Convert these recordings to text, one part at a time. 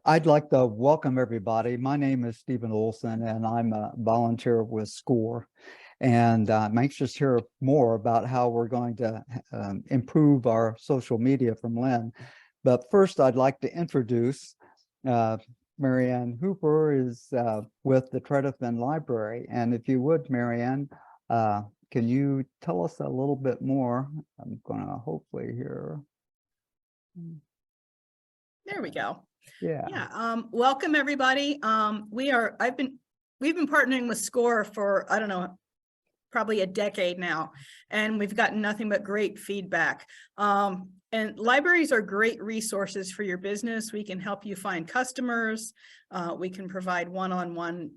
I'd like to welcome everybody. My name is Stephen Olson, and I'm a volunteer with SCORE. And I'm anxious to hear more about how we're going to improve our social media from Lynn. But first, I'd like to introduce Marianne Hooper is with the Tredyffin Library. And if you would, Marianne, can you tell us a little bit more? I'm going to hopefully hear. There we go. Yeah. Welcome everybody. We've been partnering with SCORE for, I don't know, probably a decade now, and we've gotten nothing but great feedback. And libraries are great resources for your business. We can help you find customers. We can provide one-on-one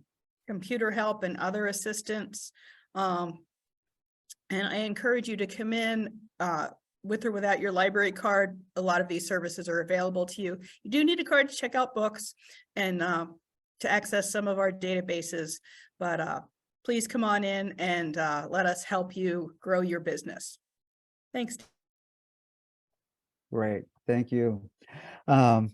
computer help and other assistance. And I encourage you to come in with or without your library card. A lot of these services are available to you. You do need a card to check out books and to access some of our databases, but please come on in and let us help you grow your business. Thanks. Great, thank you. Now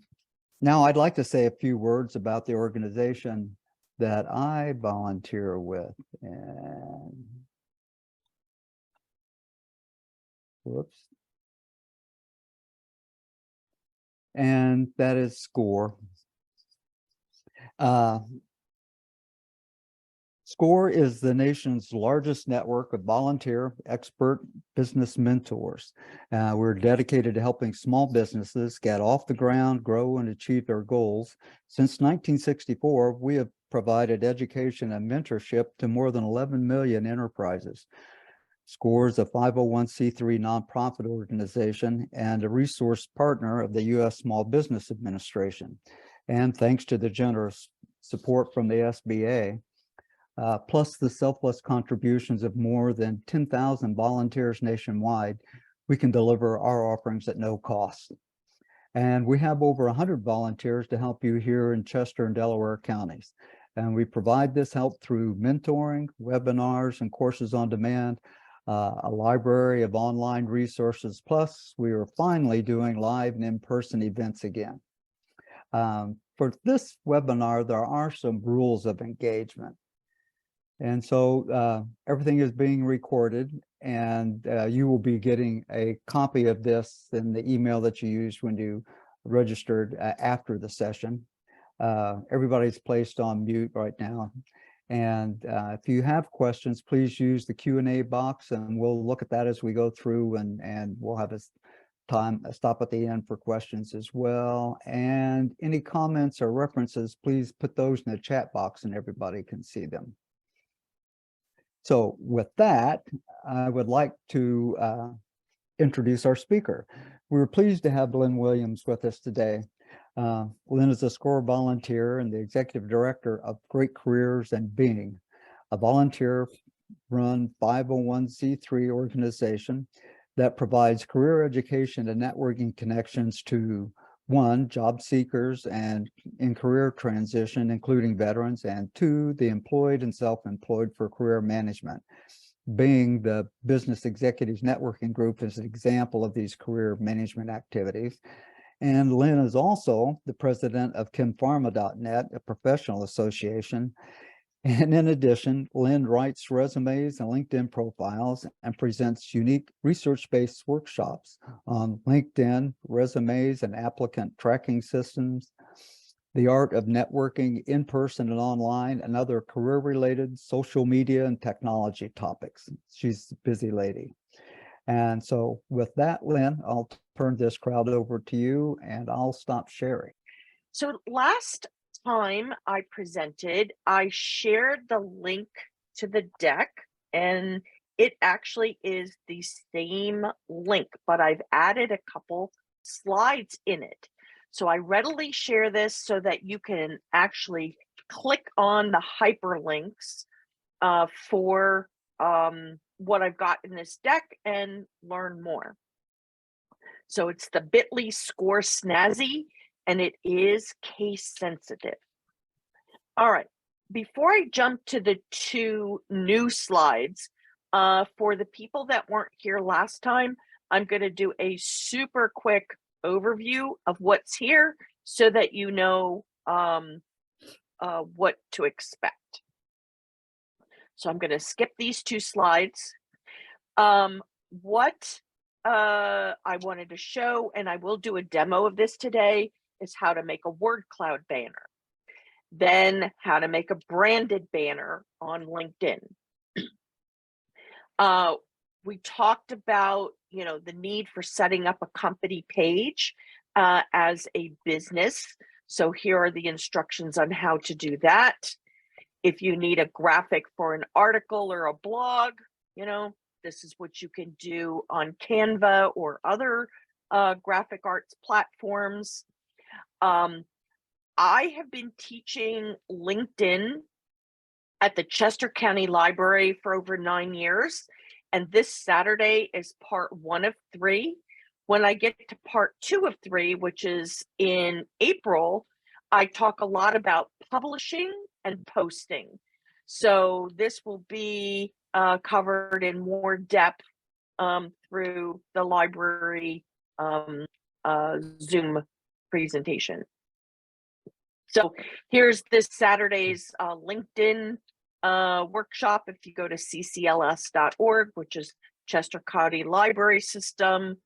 I'd like to say a few words about the organization that I volunteer with. And whoops. And that is SCORE. SCORE is the nation's largest network of volunteer expert business mentors. We're dedicated to helping small businesses get off the ground, grow, and achieve their goals. Since 1964, we have provided education and mentorship to more than 11 million enterprises. SCORE is a 501c3 nonprofit organization and a resource partner of the U.S. Small Business Administration. And thanks to the generous support from the SBA, plus the selfless contributions of more than 10,000 volunteers nationwide, we can deliver our offerings at no cost. And we have over 100 volunteers to help you here in Chester and Delaware counties. And we provide this help through mentoring, webinars, and courses on demand, a library of online resources. Plus, we are finally doing live and in-person events again. For this webinar, there are some rules of engagement. And so everything is being recorded, and you will be getting a copy of this in the email that you used when you registered after the session. Everybody's placed on mute right now. And if you have questions, please use the Q&A box, and we'll look at that as we go through, and we'll have a stop at the end for questions as well. And any comments or references, please put those in the chat box and everybody can see them. So with that, I would like to introduce our speaker. We're pleased to have Lynn Williams with us today. Lynn is a SCORE volunteer and the executive director of Great Careers and Being, a volunteer-run 501c3 organization that provides career education and networking connections to, one, job seekers and in career transition, including veterans, and two, the employed and self-employed for career management. Being the Business Executives Networking Group is an example of these career management activities. And Lynn is also the president of ChemPharma.net, a professional association. And in addition, Lynn writes resumes and LinkedIn profiles and presents unique research-based workshops on LinkedIn, resumes and applicant tracking systems, the art of networking in person and online, and other career-related social media and technology topics. She's a busy lady. And so with that, Lynn, I'll turn this crowd over to you and I'll stop sharing. So last time I presented, I shared the link to the deck, and it actually is the same link, but I've added a couple slides in it. So I readily share this so that you can actually click on the hyperlinks for what I've got in this deck and learn more. So it's the bit.ly SCORE snazzy, and it is case sensitive. All right, before I jump to the two new slides, for the people that weren't here last time, I'm going to do a super quick overview of what's here so that you know what to expect. So I'm going to skip these 2 slides. What I wanted to show, and I will do a demo of this today, is how to make a word cloud banner. Then how to make a branded banner on LinkedIn. We talked about, the need for setting up a company page as a business. So here are the instructions on how to do that. If you need a graphic for an article or a blog, this is what you can do on Canva or other graphic arts platforms. I have been teaching LinkedIn at the Chester County Library for over 9 years. And this Saturday is part 1 of 3. When I get to part 2 of 3, which is in April, I talk a lot about publishing and posting. So this will be covered in more depth through the library Zoom presentation. So here's this Saturday's LinkedIn workshop. If you go to ccls.org, which is Chester County Library System,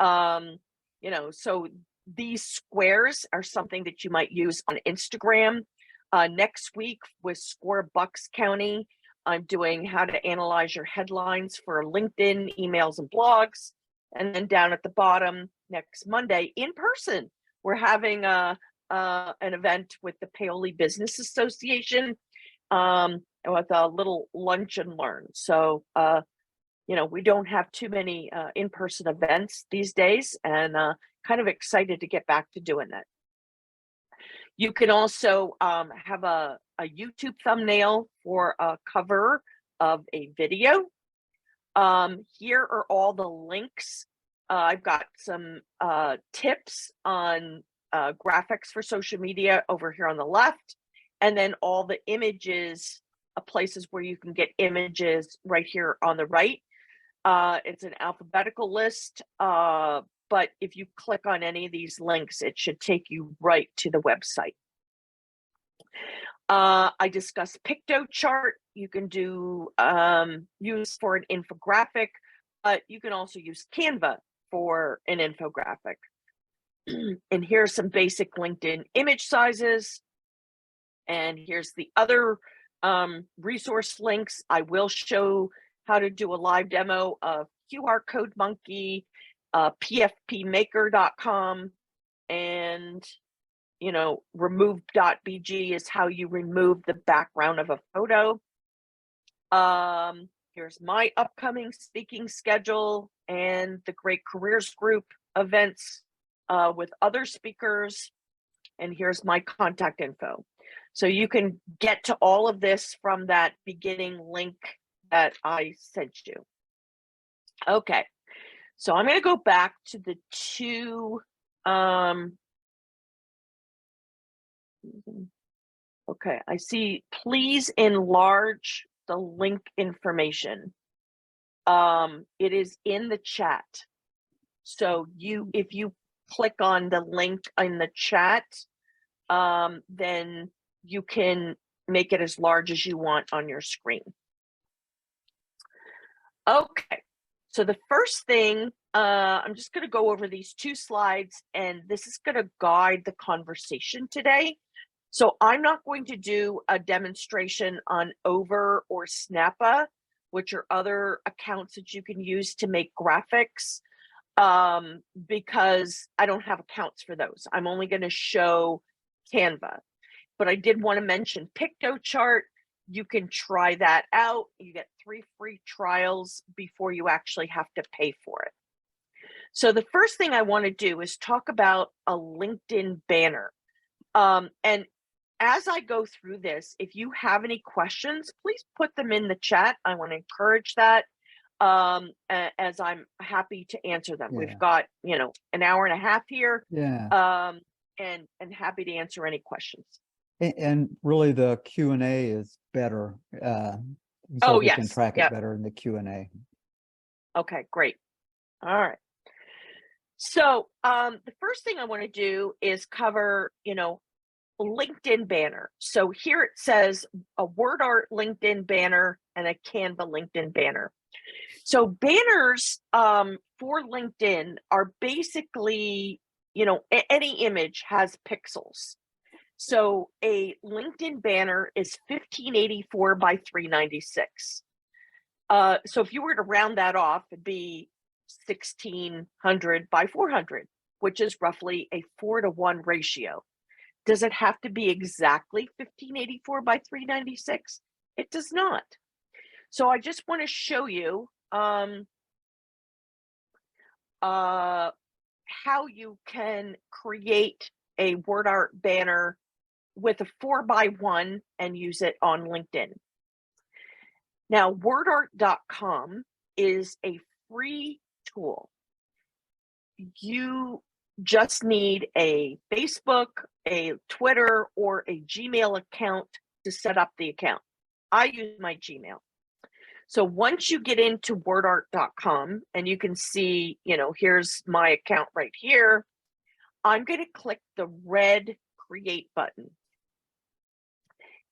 so these squares are something that you might use on Instagram. Next week with Score Bucks County, I'm doing how to analyze your headlines for LinkedIn, emails, and blogs. And then down at the bottom, next Monday, in person, we're having an event with the Paoli Business Association with a little lunch and learn. So, we don't have too many in-person events these days, and kind of excited to get back to doing that. You can also have a YouTube thumbnail for a cover of a video. Here are all the links. I've got some tips on graphics for social media over here on the left, and then all the images, places where you can get images right here on the right. It's an alphabetical list, but if you click on any of these links, it should take you right to the website. I discussed PictoChart. You can do use for an infographic, but you can also use Canva for an infographic. And here's some basic LinkedIn image sizes. And here's the other resource links. I will show how to do a live demo of QR Code Monkey, pfpmaker.com, and remove.bg is how you remove the background of a photo. Here's my upcoming speaking schedule and the Great Careers Group events with other speakers. And here's my contact info. So you can get to all of this from that beginning link that I sent you. Okay, so I'm going to go back to the 2. Okay, I see. Please enlarge the link information. It is in the chat. So if you click on the link in the chat, then you can make it as large as you want on your screen. Okay, so the first thing, I'm just going to go over these 2 slides, and this is going to guide the conversation today. So I'm not going to do a demonstration on Over or Snappa, which are other accounts that you can use to make graphics, because I don't have accounts for those. I'm only going to show Canva. But I did want to mention PictoChart. You can try that out. You get 3 free trials before you actually have to pay for it. So the first thing I want to do is talk about a LinkedIn banner. And as I go through this, if you have any questions, please put them in the chat. I want to encourage that, as I'm happy to answer them. Yeah. We've got, an hour and a half here. Yeah. And happy to answer any questions. And really the Q&A is better. So we can track it better in the Q&A. Okay, great. All right. So the first thing I want to do is cover, LinkedIn banner. So here it says a word art LinkedIn banner and a Canva LinkedIn banner. So banners for LinkedIn are basically, any image has pixels. So a LinkedIn banner is 1584 by 396. So if you were to round that off, it'd be 1600 by 400, which is roughly a 4-to-1 ratio. Does it have to be exactly 1584 by 396? It does not. So I just want to show you how you can create a word art banner with a 4x1 and use it on LinkedIn. Now, wordart.com is a free tool. You just need a Facebook, a Twitter, or a Gmail account to set up the account. I use my Gmail. So once you get into wordart.com and you can see, here's my account right here, I'm going to click the red create button.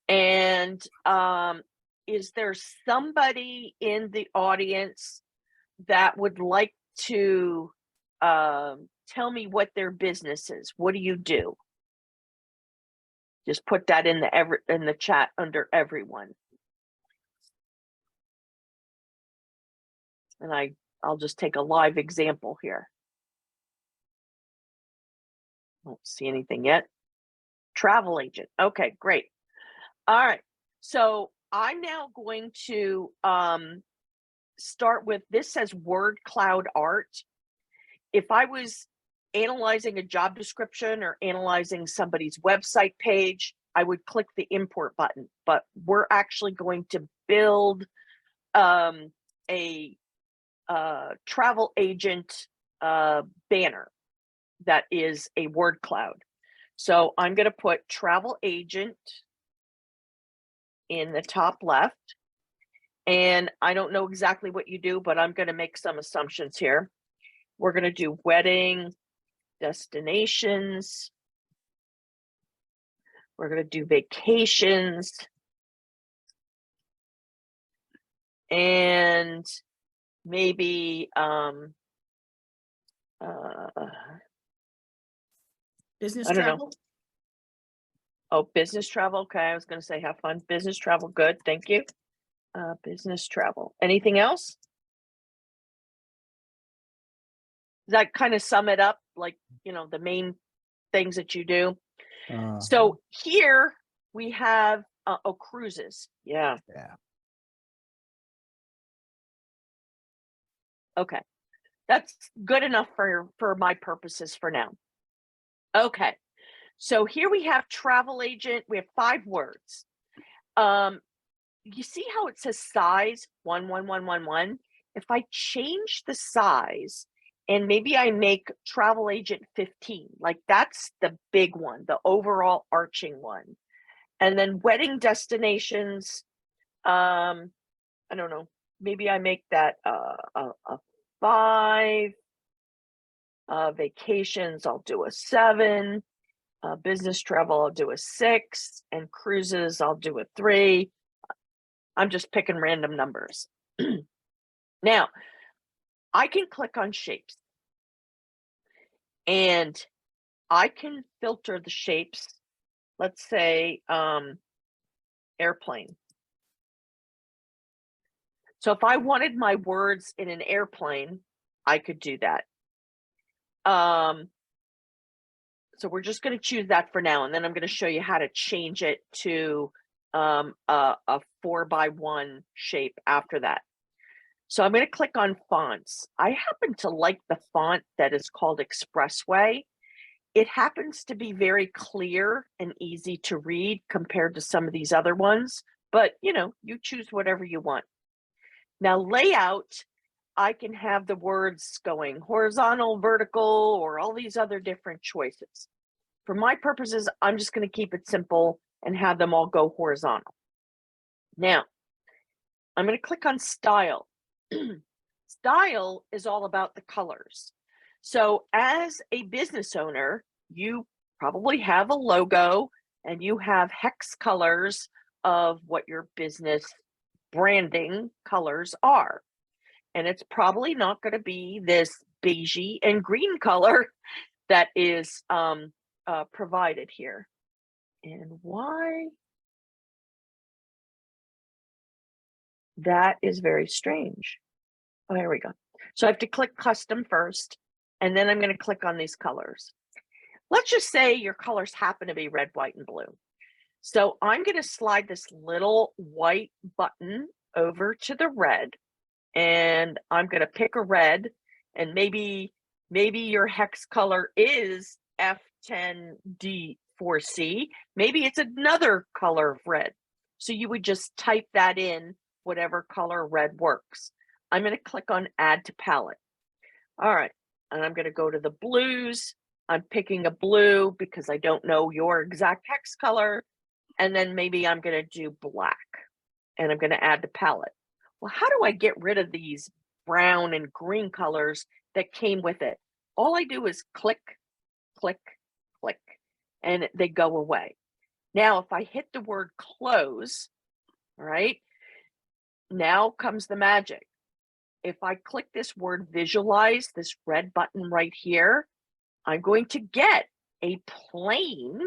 And is there somebody in the audience that would like to tell me what their business is? What do you do? Just put that in the chat under everyone. And I'll just take a live example here. Don't see anything yet. Travel agent. Okay, great. All right. So I'm now going to start with, this says word cloud art. If I was analyzing a job description or analyzing somebody's website page, I would click the import button, but we're actually going to build a travel agent banner that is a word cloud. So I'm going to put travel agent in the top left. And I don't know exactly what you do, but I'm going to make some assumptions here. We're going to do wedding destinations. We're going to do vacations. And maybe Business I don't know. travel? Oh, business travel. Okay, I was going to say have fun. Business travel. Good. Thank you. Business travel. Anything else? Does that kind of sum it up? Like, the main things that you do. So here we have cruises. Yeah. Okay. That's good enough for my purposes for now. Okay. So here we have travel agent. We have 5 words. You see how it says size 11111? If I change the size and maybe I make travel agent 15, like that's the big one, the overall arching one. And then wedding destinations, I don't know, maybe I make that a 5. Vacations, I'll do a 7. Business travel, I'll do a 6. And cruises, I'll do a 3. I'm just picking random numbers. Now, I can click on shapes. And I can filter the shapes. Let's say airplane. So if I wanted my words in an airplane, I could do that. So we're just going to choose that for now, and then I'm going to show you how to change it to a 4x1 shape after that. So I'm going to click on fonts. I happen to like the font that is called Expressway. It happens to be very clear and easy to read compared to some of these other ones, but you choose whatever you want. Now layout, I can have the words going horizontal, vertical, or all these other different choices. For my purposes, I'm just going to keep it simple and have them all go horizontal. Now, I'm going to click on style. Style is all about the colors. So as a business owner, you probably have a logo and you have hex colors of what your business branding colors are. And it's probably not going to be this beigey and green color that is provided here. And why? That is very strange. Oh, here we go. So I have to click custom first, and then I'm going to click on these colors. Let's just say your colors happen to be red, white, and blue. So I'm going to slide this little white button over to the red, and I'm going to pick a red, and maybe your hex color is F10D4C. Maybe it's another color of red. So you would just type that in, whatever color red works. I'm going to click on add to palette. All right, and I'm going to go to the blues. I'm picking a blue because I don't know your exact hex color. And then maybe I'm going to do black, and I'm going to add to palette. Well, how do I get rid of these brown and green colors that came with it? All I do is click, click, click, and they go away. Now, if I hit the word close, all right, now comes the magic. If I click this word visualize, this red button right here, I'm going to get a plane,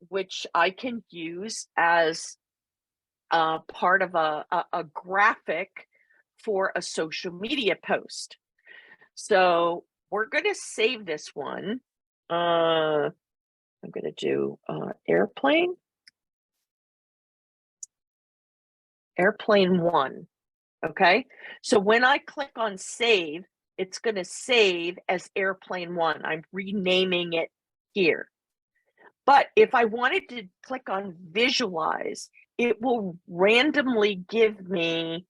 which I can use as part of a graphic for a social media post. So we're going to save this one. I'm going to do airplane 1. Okay, so when I click on save, it's going to save as airplane 1. I'm renaming it here. But if I wanted to click on visualize, it will randomly give me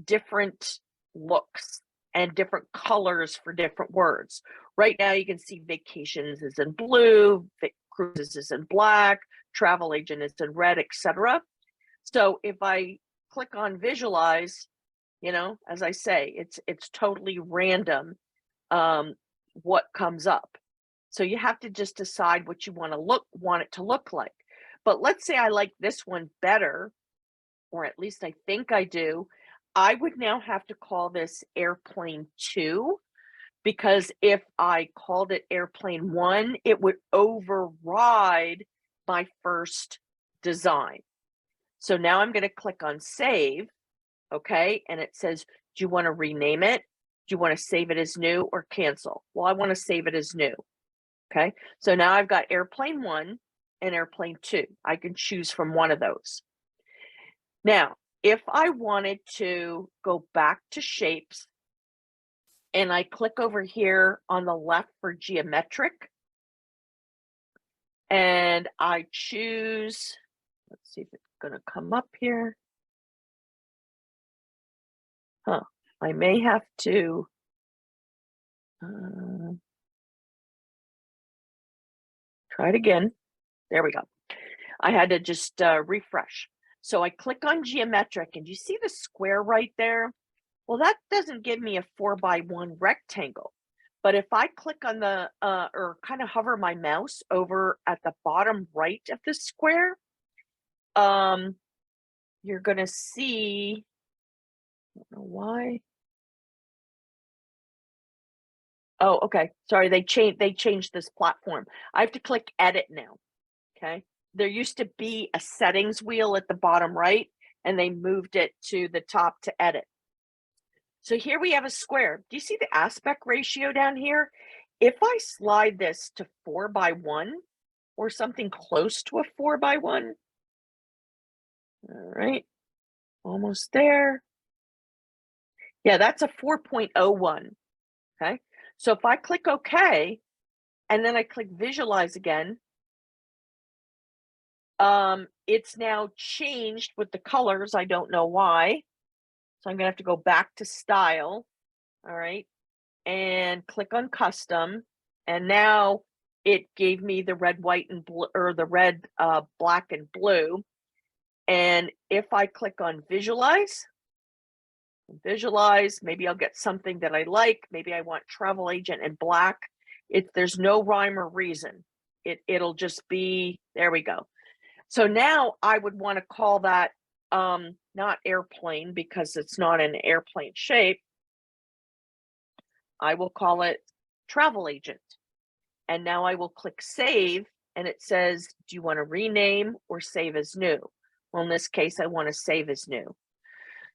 different looks and different colors for different words. Right now you can see vacations is in blue, cruises is in black, travel agent is in red, etc. So if I click on visualize, you know, as I say, it's totally random what comes up. So you have to just decide what you want it to look like. But let's say I like this one better, or at least I think I do. I would now have to call this airplane 2, because if I called it airplane 1, it would override my first design. So now I'm going to click on save. Okay, and it says, do you want to rename it? Do you want to save it as new or cancel? Well, I want to save it as new. Okay, so now I've got airplane 1 and airplane 2. I can choose from one of those. Now, if I wanted to go back to shapes, and I click over here on the left for geometric, and I choose, let's see if it's going to come up here. I may have to try it again. There we go. I had to just refresh. So I click on geometric, and you see the square right there? Well, that doesn't give me a 4x1 rectangle. But if I click on the, or kind of hover my mouse over at the bottom right of the square, you're going to see, I don't know why. Oh, okay. Sorry, they changed this platform. I have to click edit now. Okay. There used to be a settings wheel at the bottom right, and they moved it to the top to edit. So here we have a square. Do you see the aspect ratio down here? If I slide this to 4x1 or something close to a 4x1, all right, almost there. Yeah, that's a 4.01. Okay. So if I click OK, and then I click visualize again, it's now changed with the colors. I don't know why. So I'm going to have to go back to style. All right. And click on custom. And now it gave me the red, white, and blue, or the red, black, and blue. And if I click on visualize, Visualize, maybe I'll get something that I like. Maybe I want travel agent in black. There's no rhyme or reason. It'll just be, there we go. So now I would want to call that not airplane because it's not an airplane shape. I will call it travel agent. And now I will click save and it says, do you want to rename or save as new? Well, in this case, I want to save as new.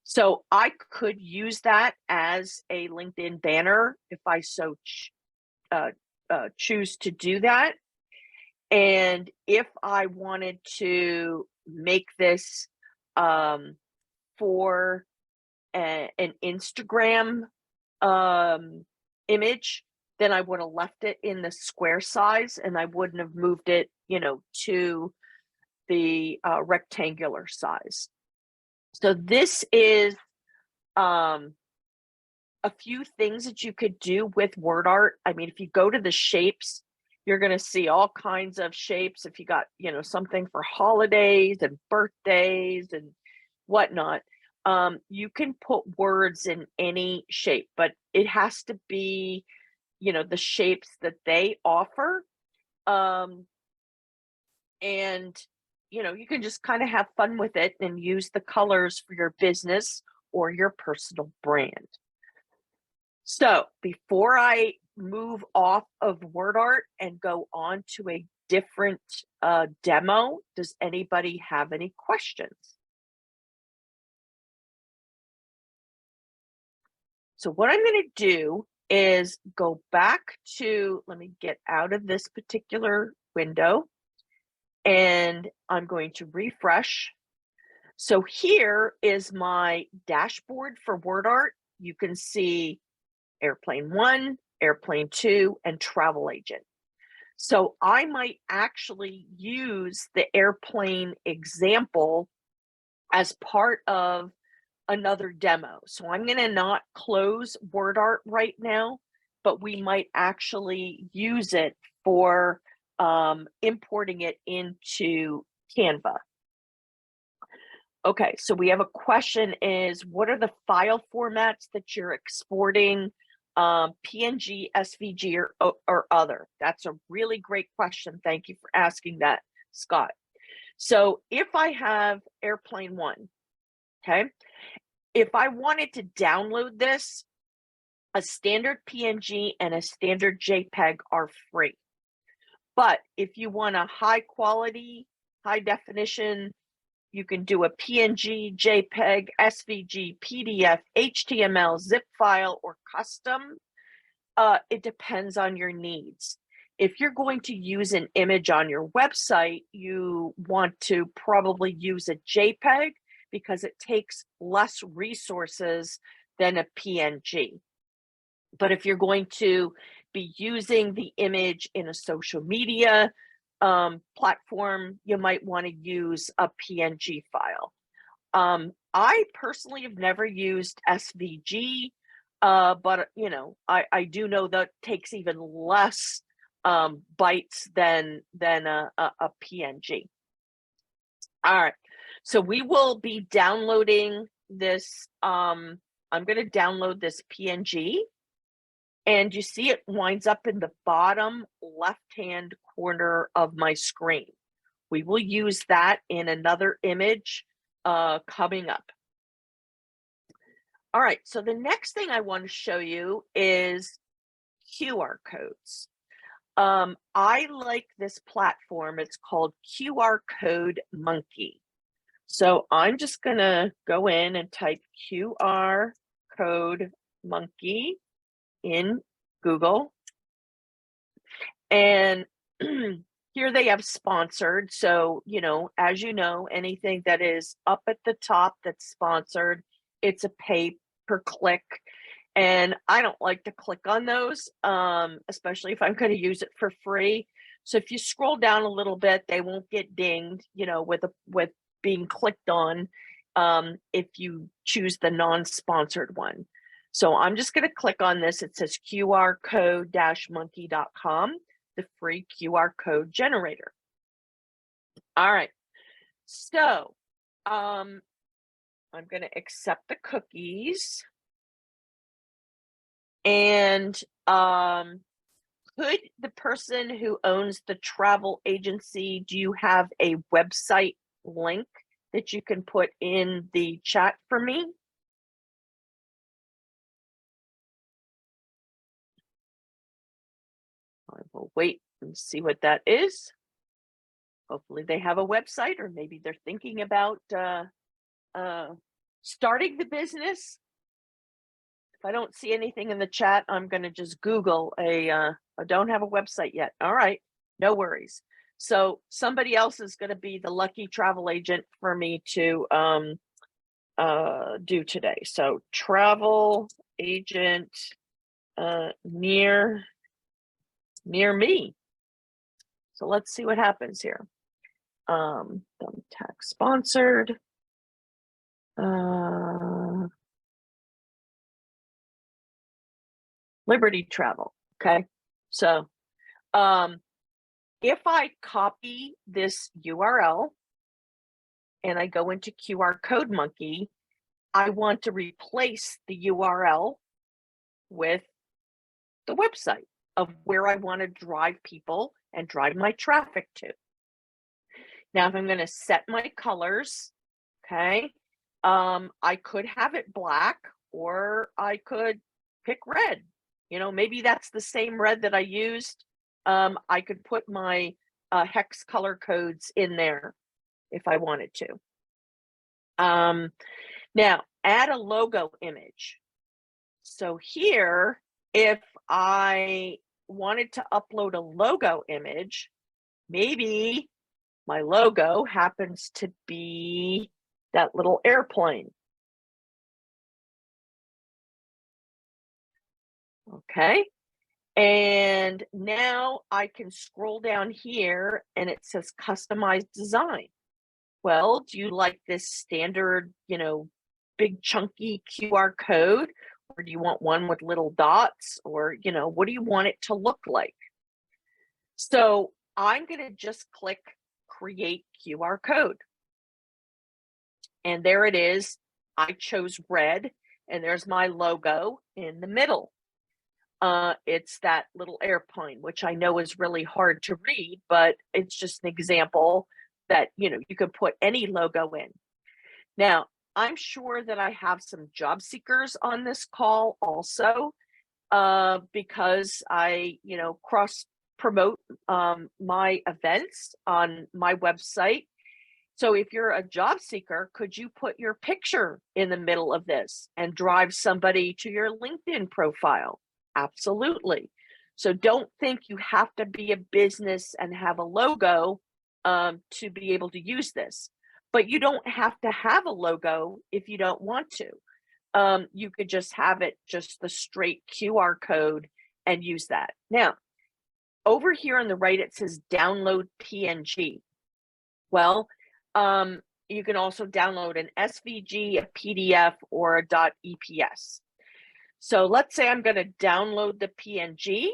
So I could use that as a LinkedIn banner if I so choose to do that. And if I wanted to make this for an Instagram image, then I would have left it in the square size and I wouldn't have moved it, to the rectangular size. So this is a few things that you could do with word art. I mean, if you go to the shapes, you're going to see all kinds of shapes. If you got, something for holidays and birthdays and whatnot, you can put words in any shape, but it has to be, the shapes that they offer. And, you can just kind of have fun with it and use the colors for your business or your personal brand. So before I move off of word art and go on to a different demo, does anybody have any questions? So what I'm going to do is go back to, let me get out of this particular window, and I'm going to refresh. So here is my dashboard for word art. You can see airplane 1, airplane 2, and travel agent. So I might actually use the airplane example as part of another demo. So I'm going to not close word art right now, but we might actually use it for importing it into Canva. Okay, so we have a question is, what are the file formats that you're exporting, PNG, SVG, or other? That's a really great question. Thank you for asking that, Scott. So if I have airplane 1, okay, if I wanted to download this, a standard PNG and a standard JPEG are free. But if you want a high quality, high definition, you can do a PNG, JPEG, SVG, PDF, HTML, zip file, or custom. It depends on your needs. If you're going to use an image on your website, you want to probably use a JPEG because it takes less resources than a PNG. But if you're going to be using the image in a social media platform, you might want to use a PNG file. I personally have never used SVG, but I do know that takes even less bytes than a PNG. All right, so we will be downloading this. I'm going to download this PNG. And you see it winds up in the bottom left-hand corner of my screen. We will use that in another image coming up. All right, so the next thing I want to show you is QR codes. I like this platform. It's called QR Code Monkey. So I'm just going to go in and type QR Code Monkey in Google, and here they have sponsored. So, as you know, anything that is up at the top that's sponsored, it's a pay per click. And I don't like to click on those, especially if I'm going to use it for free. So if you scroll down a little bit, they won't get dinged, with being clicked on if you choose the non-sponsored one. So I'm just going to click on this. It says qrcode-monkey.com, the free QR code generator. All right. So I'm I'm going to accept the cookies. And could the person who owns the travel agency, do you have a website link that you can put in the chat for me? I will wait and see what that is. Hopefully they have a website, or maybe they're thinking about starting the business. If I don't see anything in the chat, I'm going to just Google I don't have a website yet. All right, no worries. So somebody else is going to be the lucky travel agent for me to do today. So travel agent near me. So let's see what happens here. Tax sponsored. Liberty Travel. Okay. So if I copy this URL and I go into QR Code Monkey, I want to replace the URL with the website of where I want to drive people and drive my traffic to. Now, if I'm going to set my colors, okay, I could have it black, or I could pick red. You know, maybe that's the same red that I used. I could put my hex color codes in there if I wanted to. Now, add a logo image. So here, if I wanted to upload a logo image, maybe my logo happens to be that little airplane. Okay. And now I can scroll down here and it says customized design. Well, do you like this standard, you know, big chunky QR code, or do you want one with little dots, or, you know, what do you want it to look like? So I'm going to just click create QR code. And there it is. I chose red, and there's my logo in the middle. It's that little airplane, which I know is really hard to read, but it's just an example that, you know, you could put any logo in. Now, I'm sure that I have some job seekers on this call also, because I, you know, cross promote my events on my website. So if you're a job seeker, could you put your picture in the middle of this and drive somebody to your LinkedIn profile? Absolutely. So don't think you have to be a business and have a logo to be able to use this. But you don't have to have a logo if you don't want to. You could just have it just the straight QR code and use that. Now, over here on the right, it says download PNG. Well, you can also download an SVG, a PDF, or a .eps. So let's say I'm going to download the PNG,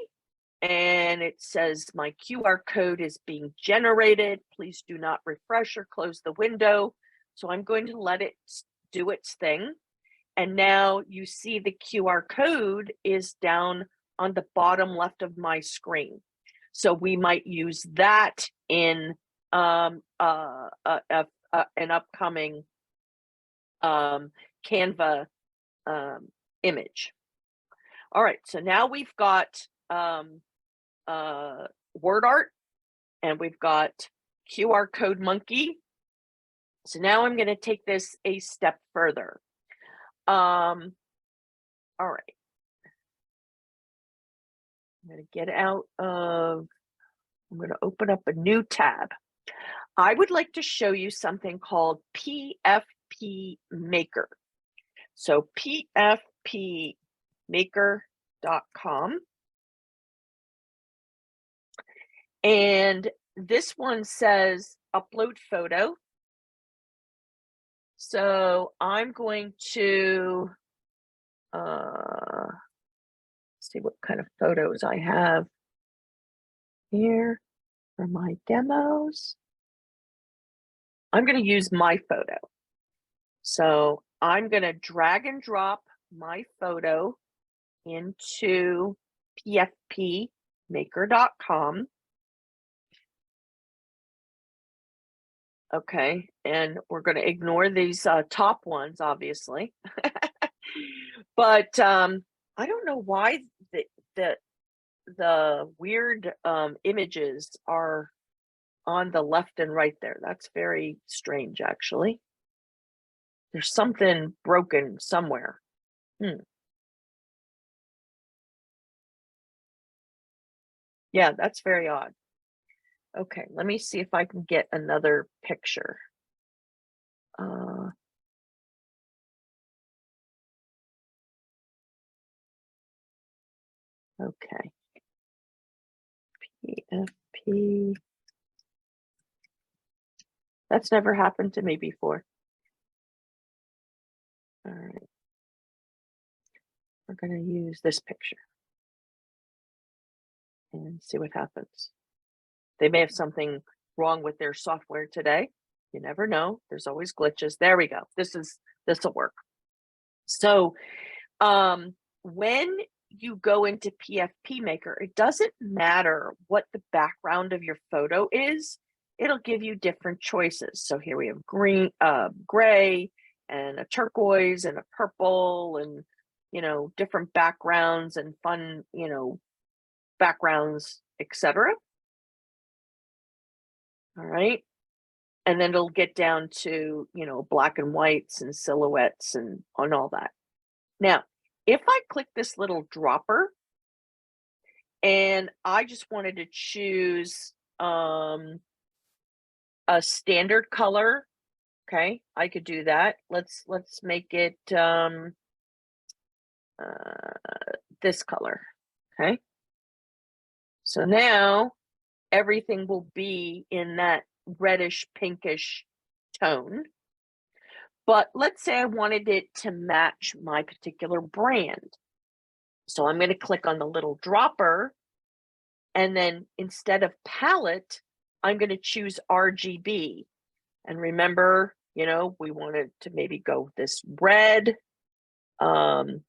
and it says my QR code is being generated. Please do not refresh or close the window. So I'm going to let it do its thing. And now you see the QR code is down on the bottom left of my screen. So we might use that in an upcoming Canva image. All right, so now we've got word art, and we've got QR code monkey. So now I'm going to take this a step further. All right. I'm going to get out of, I'm going to open up a new tab. I would like to show you something called PFP Maker. So pfpmaker.com. And this one says upload photo. So I'm going to see what kind of photos I have here for my demos. I'm going to use my photo. So I'm going to drag and drop my photo into pfpmaker.com. Okay, and we're going to ignore these top ones, obviously. But I don't know why the weird images are on the left and right there. That's very strange, actually. There's something broken somewhere. Yeah, that's very odd. Okay, let me see if I can get another picture. Okay. PFP. That's never happened to me before. All right. We're going to use this picture and see what happens. They may have something wrong with their software today. You never know. There's always glitches. There we go. This will work. So when you go into PFP Maker, it doesn't matter what the background of your photo is. It'll give you different choices. So here we have green, gray, and a turquoise, and a purple, and different backgrounds and fun, backgrounds, etc. All right. And then it'll get down to, black and whites and silhouettes and on all that. Now, if I click this little dropper and I just wanted to choose a standard color, okay, I could do that. Let's make it this color, okay? So now everything will be in that reddish pinkish tone. But let's say I wanted it to match my particular brand. So I'm going to click on the little dropper, and then instead of palette, I'm going to choose RGB. And remember, we wanted to maybe go this red. And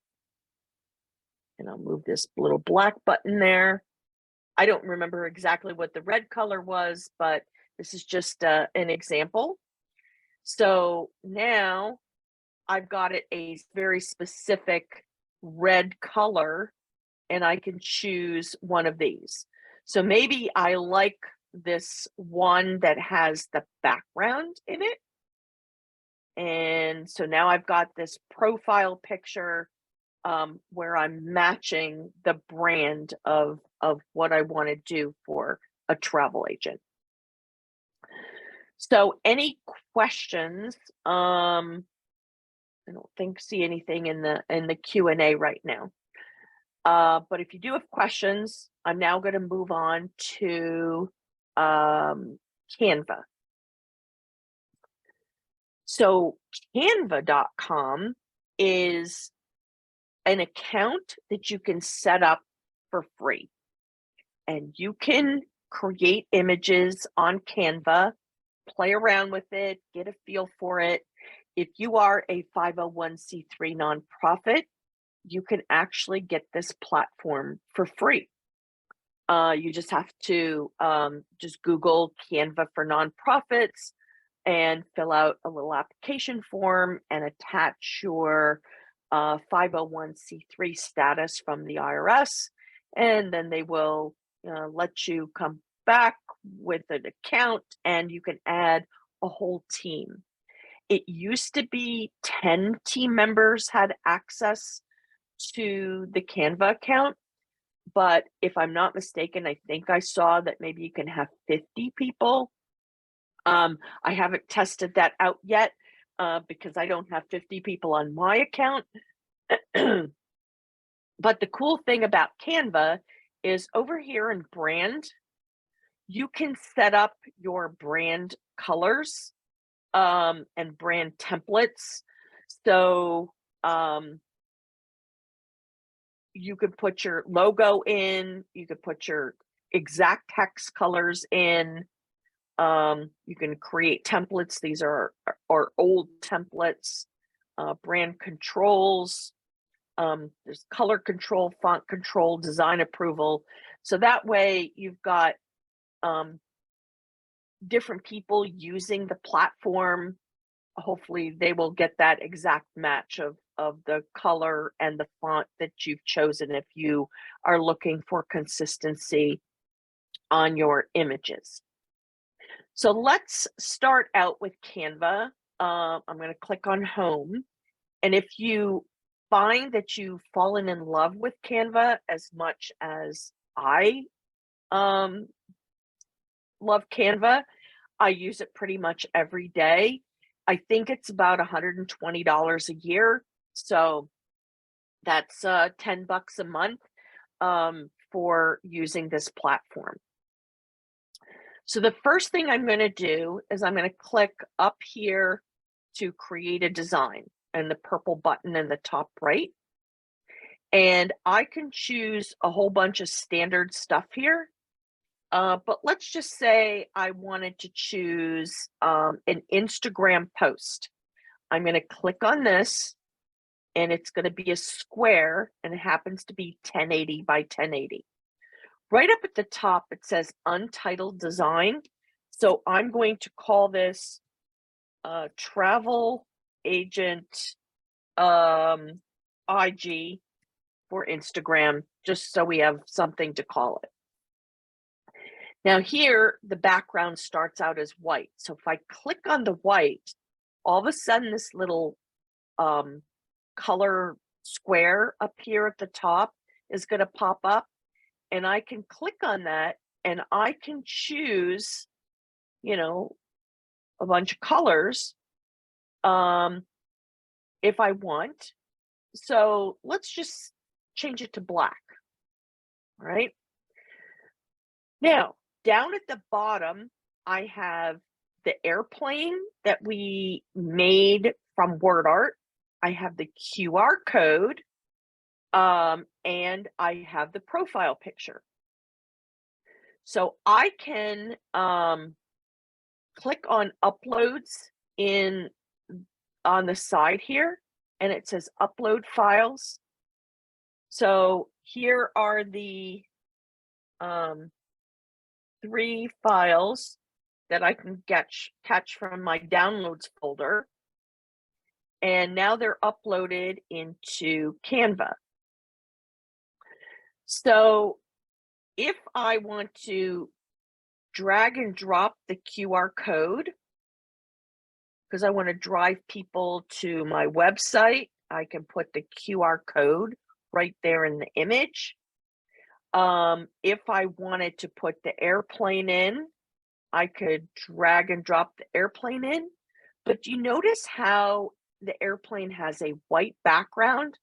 I'll move this little black button there. I don't remember exactly what the red color was, but this is just an example. So now I've got it a very specific red color, and I can choose one of these. So maybe I like this one that has the background in it. And so now I've got this profile picture where I'm matching the brand of what I want to do for a travel agent. So any questions? I don't see anything in the Q&A right now. But if you do have questions, I'm now going to move on to Canva. So canva.com is an account that you can set up for free. And you can create images on Canva, play around with it, get a feel for it. If you are a 501c3 nonprofit, you can actually get this platform for free. You just have to just Google Canva for nonprofits and fill out a little application form and attach your 501c3 status from the IRS, and then they will let you come back with an account, and you can add a whole team. It used to be 10 team members had access to the Canva account, but if I'm not mistaken, I think I saw that maybe you can have 50 people. I haven't tested that out yet because I don't have 50 people on my account. But the cool thing about Canva is over here in brand, you can set up your brand colors and brand templates. So you could put your logo in, you could put your exact text colors in. You can create templates. These are old templates. brand controls, there's color control, font control, design approval. So that way you've got different people using the platform. Hopefully they will get that exact match of the color and the font that you've chosen if you are looking for consistency on your images. So let's start out with Canva. I'm going to click on home. And if you find that you've fallen in love with Canva as much as I love Canva, I use it pretty much every day. I think it's about $120 a year. So that's $10 a month for using this platform. So the first thing I'm going to do is I'm going to click up here to create a design and the purple button in the top right. And I can choose a whole bunch of standard stuff here. But let's just say I wanted to choose an Instagram post. I'm going to click on this and it's going to be a square and it happens to be 1080 by 1080. Right up at the top, it says untitled design. So I'm going to call this travel agent IG for Instagram, just so we have something to call it. Now here, the background starts out as white. So if I click on the white, all of a sudden this little color square up here at the top is going to pop up. And I can click on that and I can choose, you know, a bunch of colors if I want. So let's just change it to black. All right. Now, down at the bottom, I have the airplane that we made from word art. I have the QR code. And I have the profile picture. So I can click on uploads on the side here, and it says upload files. So here are the 3 files that I can catch from my downloads folder. And now they're uploaded into Canva. So if I want to drag and drop the QR code, because I want to drive people to my website, I can put the QR code right there in the image. If I wanted to put the airplane in, I could drag and drop the airplane in. But you notice how the airplane has a white background?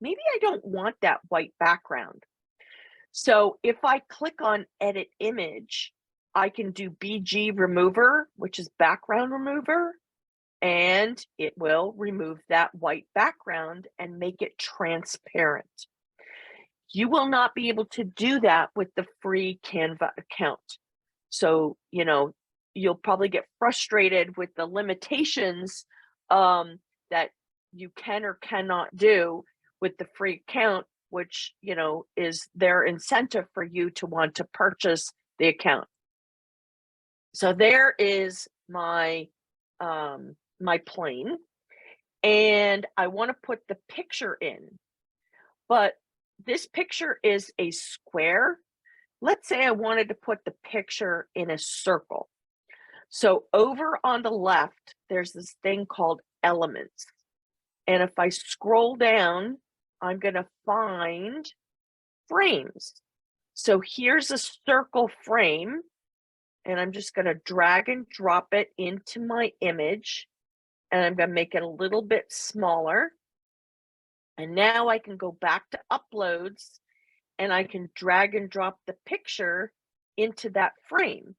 Maybe I don't want that white background. So if I click on edit image, I can do BG remover, which is background remover, and it will remove that white background and make it transparent. You will not be able to do that with the free Canva account. So, you know, you'll probably get frustrated with the limitations that you can or cannot do with the free account, which, you know, is their incentive for you to want to purchase the account. So there is my my plane, and I want to put the picture in, but this picture is a square. Let's say I wanted to put the picture in a circle. So over on the left, there's this thing called elements. And if I scroll down, I'm going to find frames. So here's a circle frame, and I'm just going to drag and drop it into my image, and I'm going to make it a little bit smaller. And now I can go back to uploads, and I can drag and drop the picture into that frame.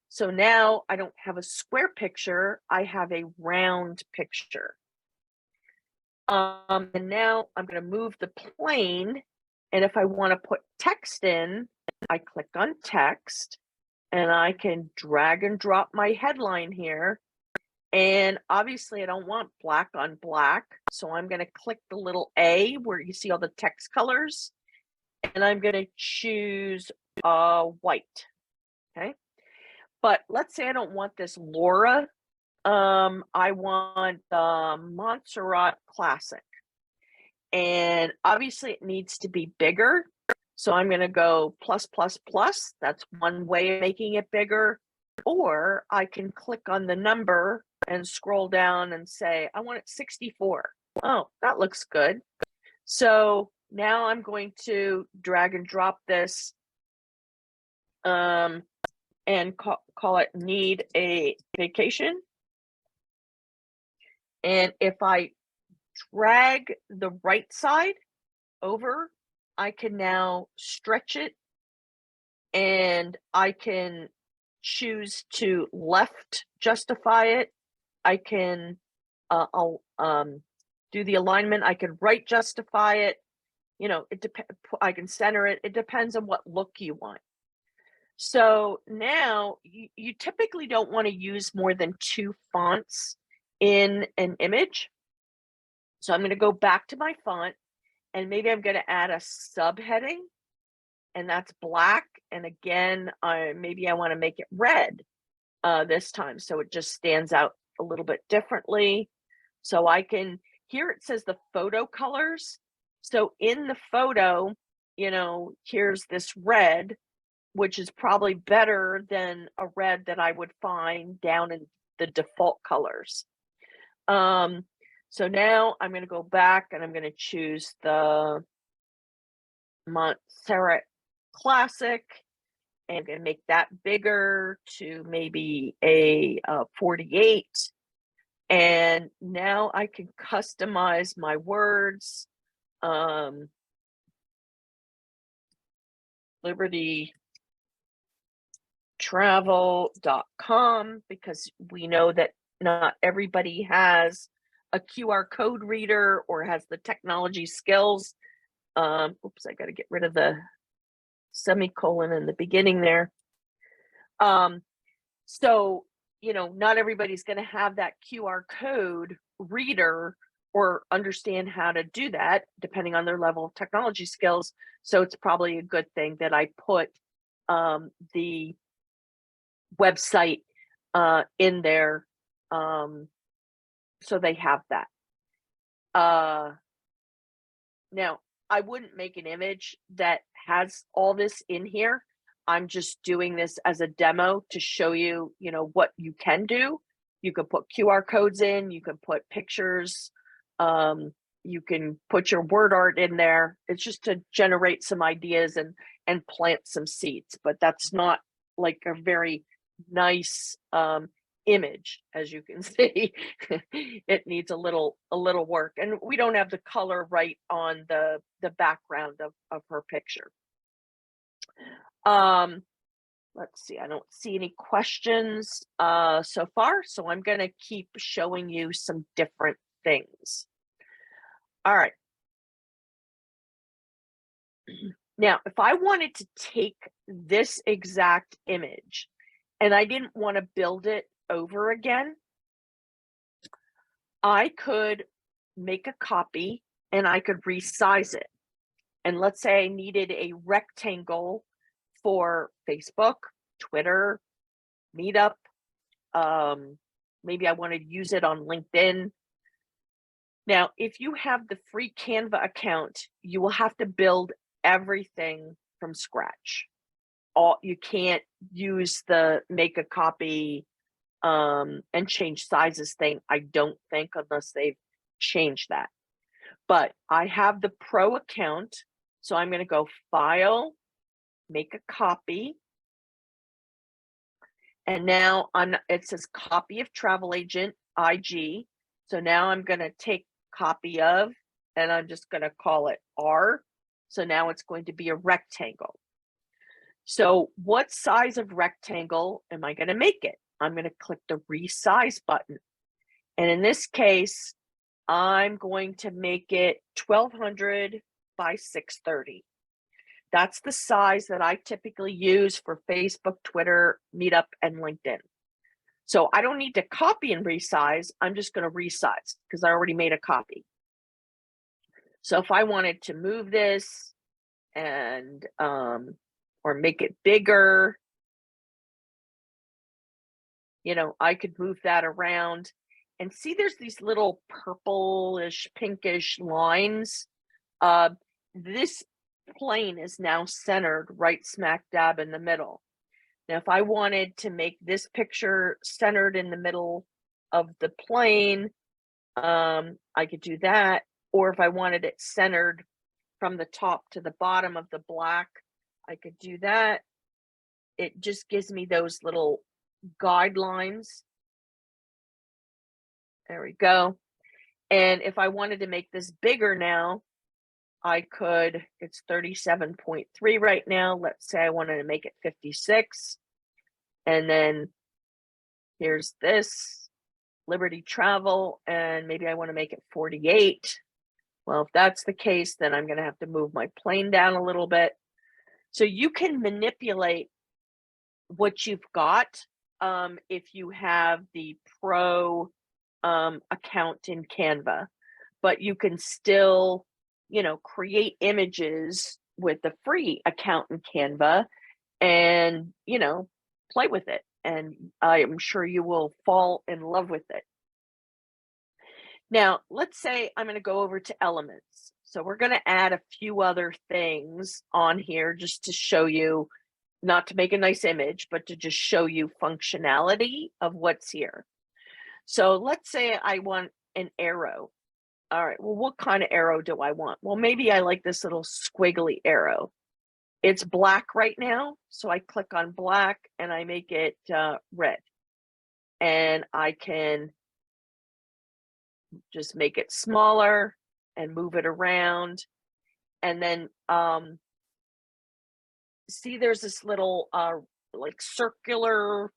So now I don't have a square picture, I have a round picture. And now I'm going to move the plane, and if I want to put text in, I click on text, and I can drag and drop my headline here, And obviously I don't want black on black. So I'm going to click the little A where you see all the text colors, and I'm going to choose white. Okay. But let's say I don't want this Laura. I want the Montserrat Classic. And obviously it needs to be bigger. So I'm going to go plus, plus, plus. That's one way of making it bigger. Or I can click on the number and scroll down and say, I want it 64. Oh, that looks good. So now I'm going to drag and drop this and call it Need a Vacation. And if I drag the right side over, I can now stretch it, and I can choose to left justify it. I can I'll do the alignment. I can right justify it. You know, it depends. I can center it. It depends on what look you want. So now you typically don't want to use more than 2 fonts in an image. So I'm going to go back to my font, and maybe I'm going to add a subheading, and that's black. And again, maybe I want to make it red this time, so it just stands out a little bit differently. So I can, here it says the photo colors. So in the photo, you know, here's this red, which is probably better than a red that I would find down in the default colors. So now I'm going to go back and I'm going to choose the Montserrat Classic, and I'm going to make that bigger to maybe a 48. And now I can customize my words. libertytravel.com, because we know that not everybody has a QR code reader or has the technology skills. Oops, I got to get rid of the semicolon in the beginning there. So, you know, not everybody's going to have that QR code reader or understand how to do that, depending on their level of technology skills. So it's probably a good thing that I put the website in there, so they have that. Now, I wouldn't make an image that has all this in here. I'm just doing this as a demo to show you, you know, what you can do. You can put QR codes in, you can put pictures, you can put your word art in there. It's just to generate some ideas and plant some seeds, but that's not like a very nice image, as you can see. It needs a little work, and we don't have the color right on the background of her picture. Let's see, I don't see any questions so far, so I'm going to keep showing you some different things. All right. Now, if I wanted to take this exact image and I didn't want to build it over again, I could make a copy and I could resize it. And let's say I needed a rectangle for Facebook, Twitter, Meetup. Maybe I wanted to use it on LinkedIn. Now, if you have the free Canva account, you will have to build everything from scratch. You can't use the make a copy and change sizes thing, I don't think, unless they've changed that. But I have the pro account, so I'm going to go File, Make a Copy. And now it says Copy of Travel Agent, IG. So now I'm going to take Copy of, and I'm just going to call it R. So now it's going to be a rectangle. So what size of rectangle am I going to make it? I'm going to click the Resize button. And in this case, I'm going to make it 1200 by 630. That's the size that I typically use for Facebook, Twitter, Meetup, and LinkedIn. So I don't need to copy and resize. I'm just going to resize because I already made a copy. So if I wanted to move this and, or make it bigger, you know, I could move that around and see there's these little purplish, pinkish lines. This plane is now centered right smack dab in the middle. Now, if I wanted to make this picture centered in the middle of the plane, I could do that. Or if I wanted it centered from the top to the bottom of the black, I could do that. It just gives me those little guidelines. There we go. And if I wanted to make this bigger now, I could, it's 37.3 right now. Let's say I wanted to make it 56. And then here's this Liberty Travel, and maybe I want to make it 48. Well, if that's the case, then I'm going to have to move my plane down a little bit. So you can manipulate what you've got if you have the pro account in Canva, but you can still, you know, create images with the free account in Canva and, you know, play with it. And I am sure you will fall in love with it. Now, let's say I'm going to go over to elements. So we're going to add a few other things on here just to show you, not to make a nice image, but to just show you functionality of what's here. So let's say I want an arrow. All right, well, what kind of arrow do I want? Well, maybe I like this little squiggly arrow. It's black right now, so I click on black and I make it red. And I can just make it smaller and move it around. And then see there's this little like circular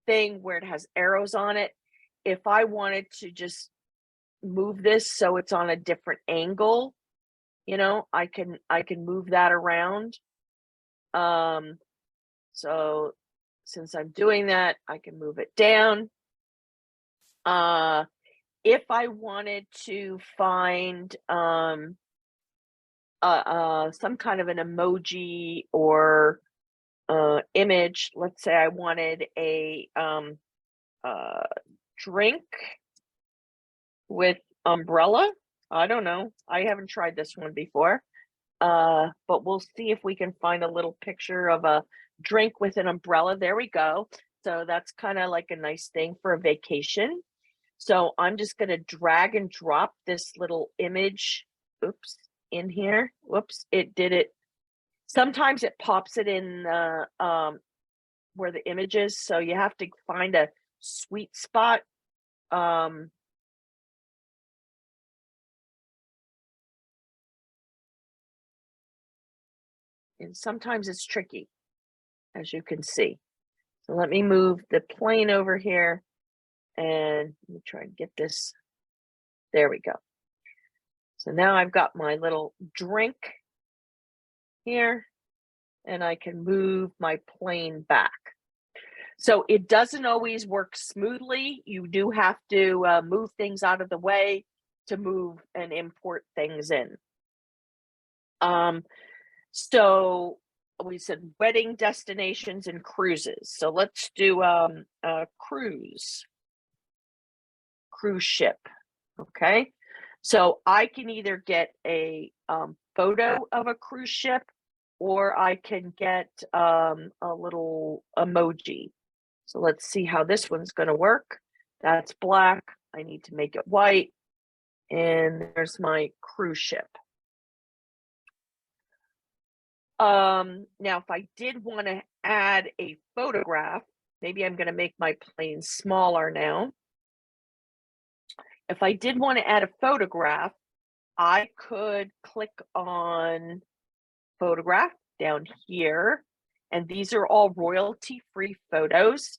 thing where it has arrows on it. If I wanted to just move this so it's on a different angle, you know, I can move that around. So since I'm doing that, I can move it down. If I wanted to find some kind of an emoji or image, let's say I wanted a drink with umbrella. I don't know. I haven't tried this one before. But we'll see if we can find a little picture of a drink with an umbrella. There we go. So that's kind of like a nice thing for a vacation. So I'm just going to drag and drop this little image, oops, in here. Whoops, it did it. Sometimes it pops it in where the image is. So you have to find a sweet spot. And sometimes it's tricky, as you can see. So let me move the plane over here and let me try and get this. There we go. So now I've got my little drink here and I can move my plane back. So it doesn't always work smoothly. You do have to move things out of the way to move and import things in. So we said wedding destinations and cruises. So let's do a cruise ship. Okay. So I can either get a photo of a cruise ship or I can get a little emoji. So let's see how this one's going to work. That's black. I need to make it white. And there's my cruise ship. Now, if I did want to add a photograph, maybe I'm going to make my plane smaller now. If I did want to add a photograph, I could click on photograph down here, and these are all royalty-free photos.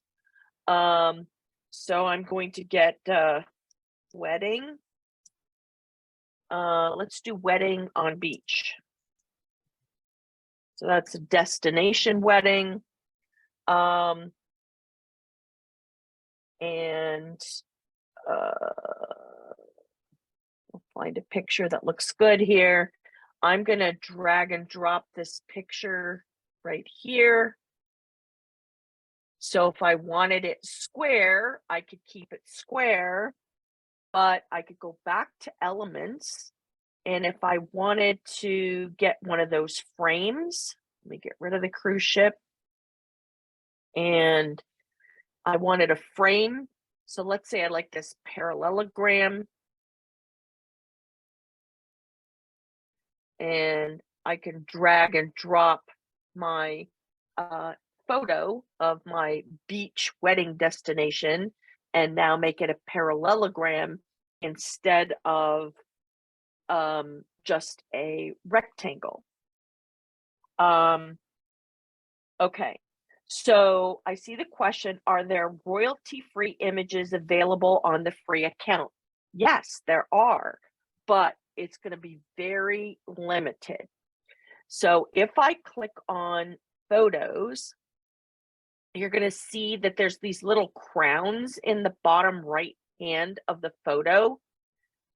So I'm going to get wedding. Let's do wedding on beach. So that's a destination wedding. And and we'll find a picture that looks good here. I'm going to drag and drop this picture right here. So if I wanted it square, I could keep it square, but I could go back to elements. And if I wanted to get one of those frames, let me get rid of the cruise ship. And I wanted a frame. So let's say I like this parallelogram. And I can drag and drop my photo of my beach wedding destination and now make it a parallelogram instead of just a rectangle. Okay, so I see the question, are there royalty-free images available on the free account? Yes, there are, but it's going to be very limited. So if I click on photos, you're going to see that there's these little crowns in the bottom right hand of the photo.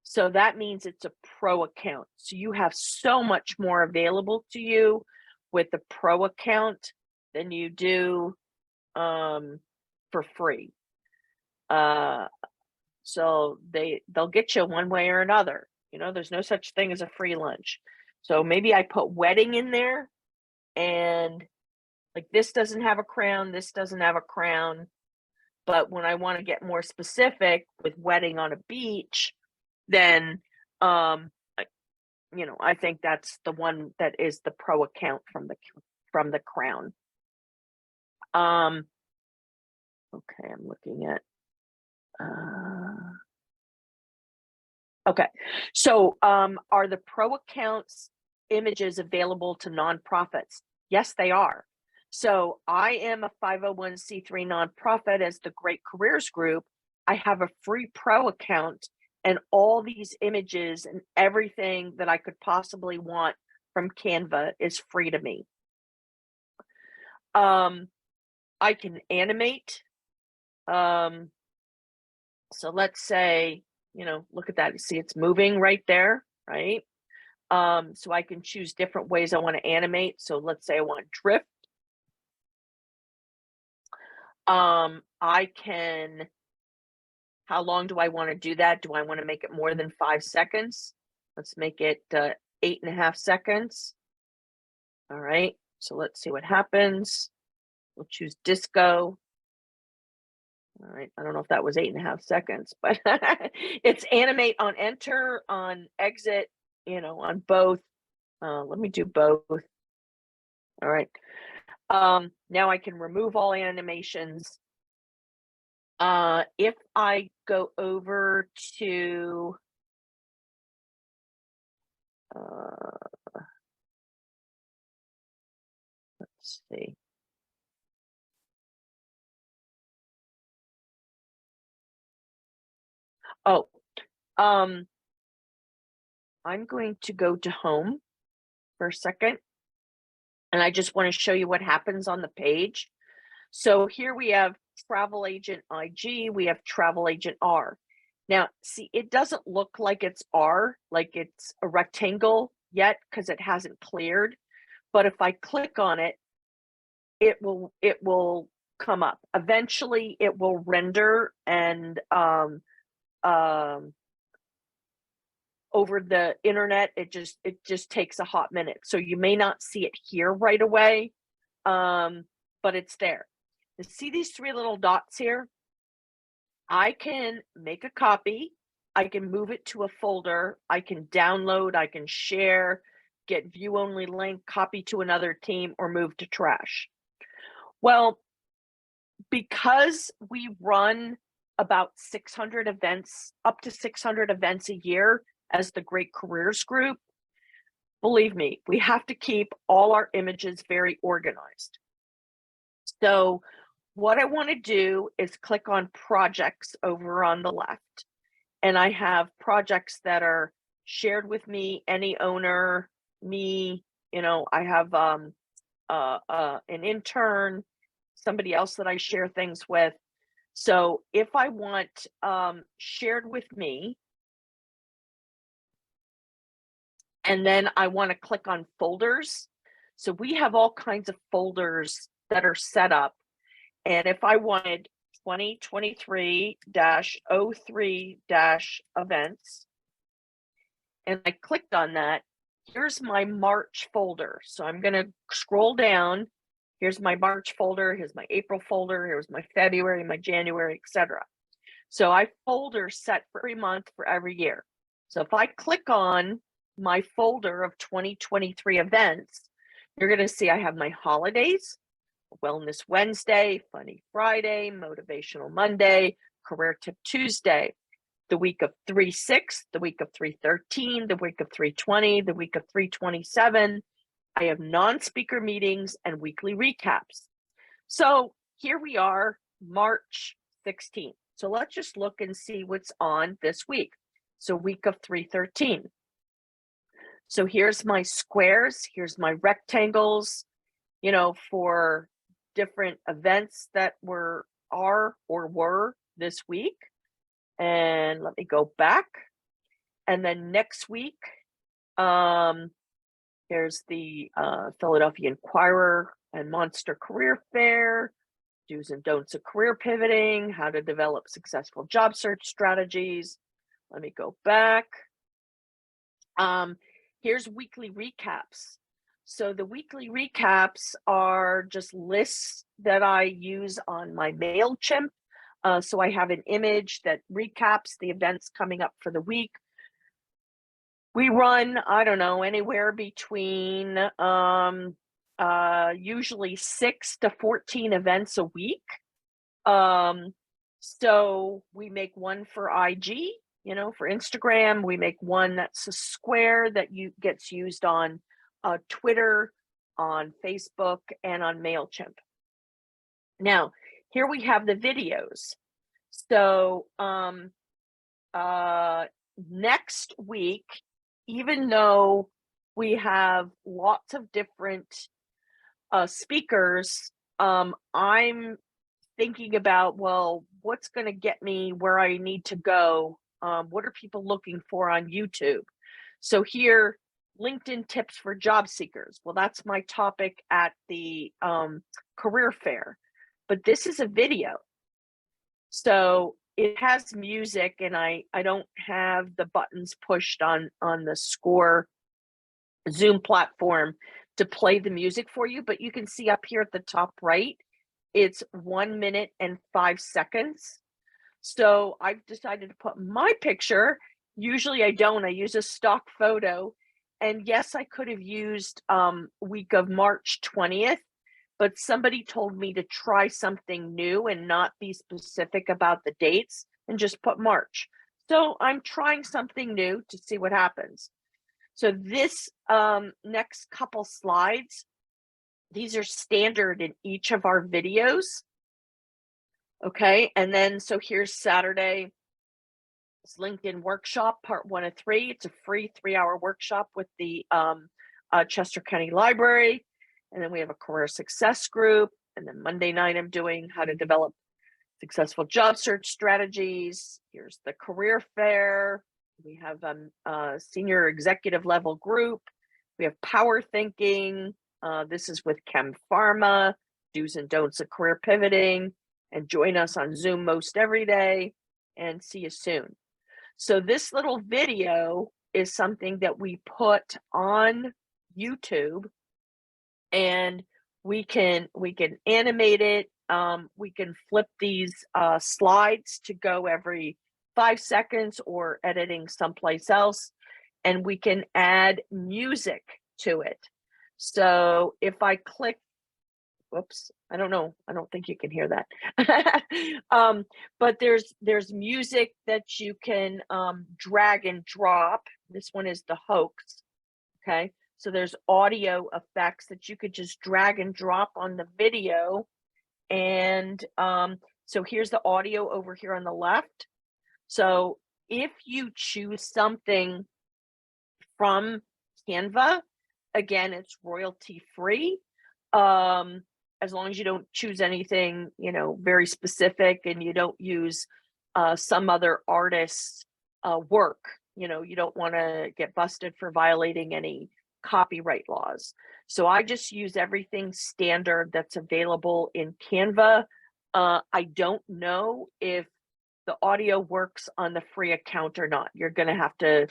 So that means it's a pro account. So you have so much more available to you with the pro account than you do for free. So they'll get you one way or another. You know, there's no such thing as a free lunch. So maybe I put wedding in there, and like this doesn't have a crown, this doesn't have a crown. But when I want to get more specific with wedding on a beach, then you know, I think that's the one that is the pro account from the crown. Okay, I'm looking at okay, so are the pro accounts images available to nonprofits? Yes, they are. So I am a 501c3 nonprofit as the Great Careers Group. I have a free pro account, and all these images and everything that I could possibly want from Canva is free to me. I can animate. So let's say, you know, look at that. You see it's moving right there, right? So I can choose different ways I want to animate. So let's say I want drift. I can, how long do I want to do that? Do I want to make it more than 5 seconds? Let's make it 8.5 seconds. All right, so let's see what happens. We'll choose disco. All right, I don't know if that was 8.5 seconds, but it's animate on enter, on exit, you know, on both. Let me do both. All right. Now I can remove all animations. If I go over to let's see. Oh, I'm going to go to home for a second, and I just want to show you what happens on the page. So here we have travel agent IG, we have travel agent R. Now, see, it doesn't look like it's R, like it's a rectangle yet, because it hasn't cleared. But if I click on it, it will come up. Eventually, it will render, and over the internet, it just takes a hot minute. So you may not see it here right away, but it's there. You see these 3 little dots here? I can make a copy, I can move it to a folder, I can download, I can share, get view only link, copy to another team, or move to trash. Well, because we run about 600 events, up to 600 events a year as the Great Careers Group, believe me, we have to keep all our images very organized. So what I want to do is click on projects over on the left, and I have projects that are shared with me, any owner, me, you know, I have an intern, somebody else that I share things with. So if I want shared with me, and then I want to click on folders. So we have all kinds of folders that are set up. And if I wanted 2023-03-events, and I clicked on that, here's my March folder. So I'm going to scroll down. Here's my March folder. Here's my April folder. Here's my February, my January, etc. So I folders set for every month for every year. So if I click on my folder of 2023 events, you're going to see I have my holidays, Wellness Wednesday, Funny Friday, Motivational Monday, Career Tip Tuesday, the week of 3/6, the week of 3/13, the week of 3/20, the week of 3/27. I have non-speaker meetings and weekly recaps. So here we are, March 16th. So let's just look and see what's on this week. So week of 3/13. So here's my squares, here's my rectangles, you know, for different events that were this week. And let me go back. And then next week, here's the Philadelphia Inquirer and Monster Career Fair, do's and don'ts of career pivoting, how to develop successful job search strategies. Let me go back. Here's weekly recaps. So the weekly recaps are just lists that I use on my MailChimp. So I have an image that recaps the events coming up for the week. We run, I don't know, anywhere between usually 6 to 14 events a week. So we make one for IG, you know, for Instagram. We make one that's a square that gets used on Twitter, on Facebook, and on MailChimp. Now, here we have the videos. So next week, even though we have lots of different speakers, I'm thinking about, well, what's going to get me where I need to go? What are people looking for on YouTube? So here, LinkedIn tips for job seekers. Well, that's my topic at the career fair, but this is a video. So it has music, and I don't have the buttons pushed on the Score Zoom platform to play the music for you, but you can see up here at the top right, it's 1 minute and 5 seconds. So I've decided to put my picture. Usually I don't, I use a stock photo. And yes, I could have used week of March 20th, but somebody told me to try something new and not be specific about the dates and just put March. So I'm trying something new to see what happens. So this next couple slides, these are standard in each of our videos. Okay, and then so here's Saturday. It's LinkedIn workshop, part 1 of 3. It's a free 3-hour workshop with the Chester County Library. And then we have a career success group. And then Monday night, I'm doing how to develop successful job search strategies. Here's the career fair. We have a senior executive level group. We have power thinking. This is with Chem Pharma, do's and don'ts of career pivoting. And join us on Zoom most every day, and see you soon. So this little video is something that we put on YouTube, and we can animate it. We can flip these slides to go every 5 seconds or editing someplace else, and we can add music to it. So if I click, whoops, I don't know, I don't think you can hear that. But there's music that you can drag and drop. This one is the hoax. Okay, so there's audio effects that you could just drag and drop on the video. And so here's the audio over here on the left. So if you choose something from Canva, again, it's royalty free. as long as you don't choose anything, you know, very specific, and you don't use some other artist's work. You know, you don't want to get busted for violating any copyright laws. So I just use everything standard that's available in Canva. I don't know if the audio works on the free account or not. You're going to have to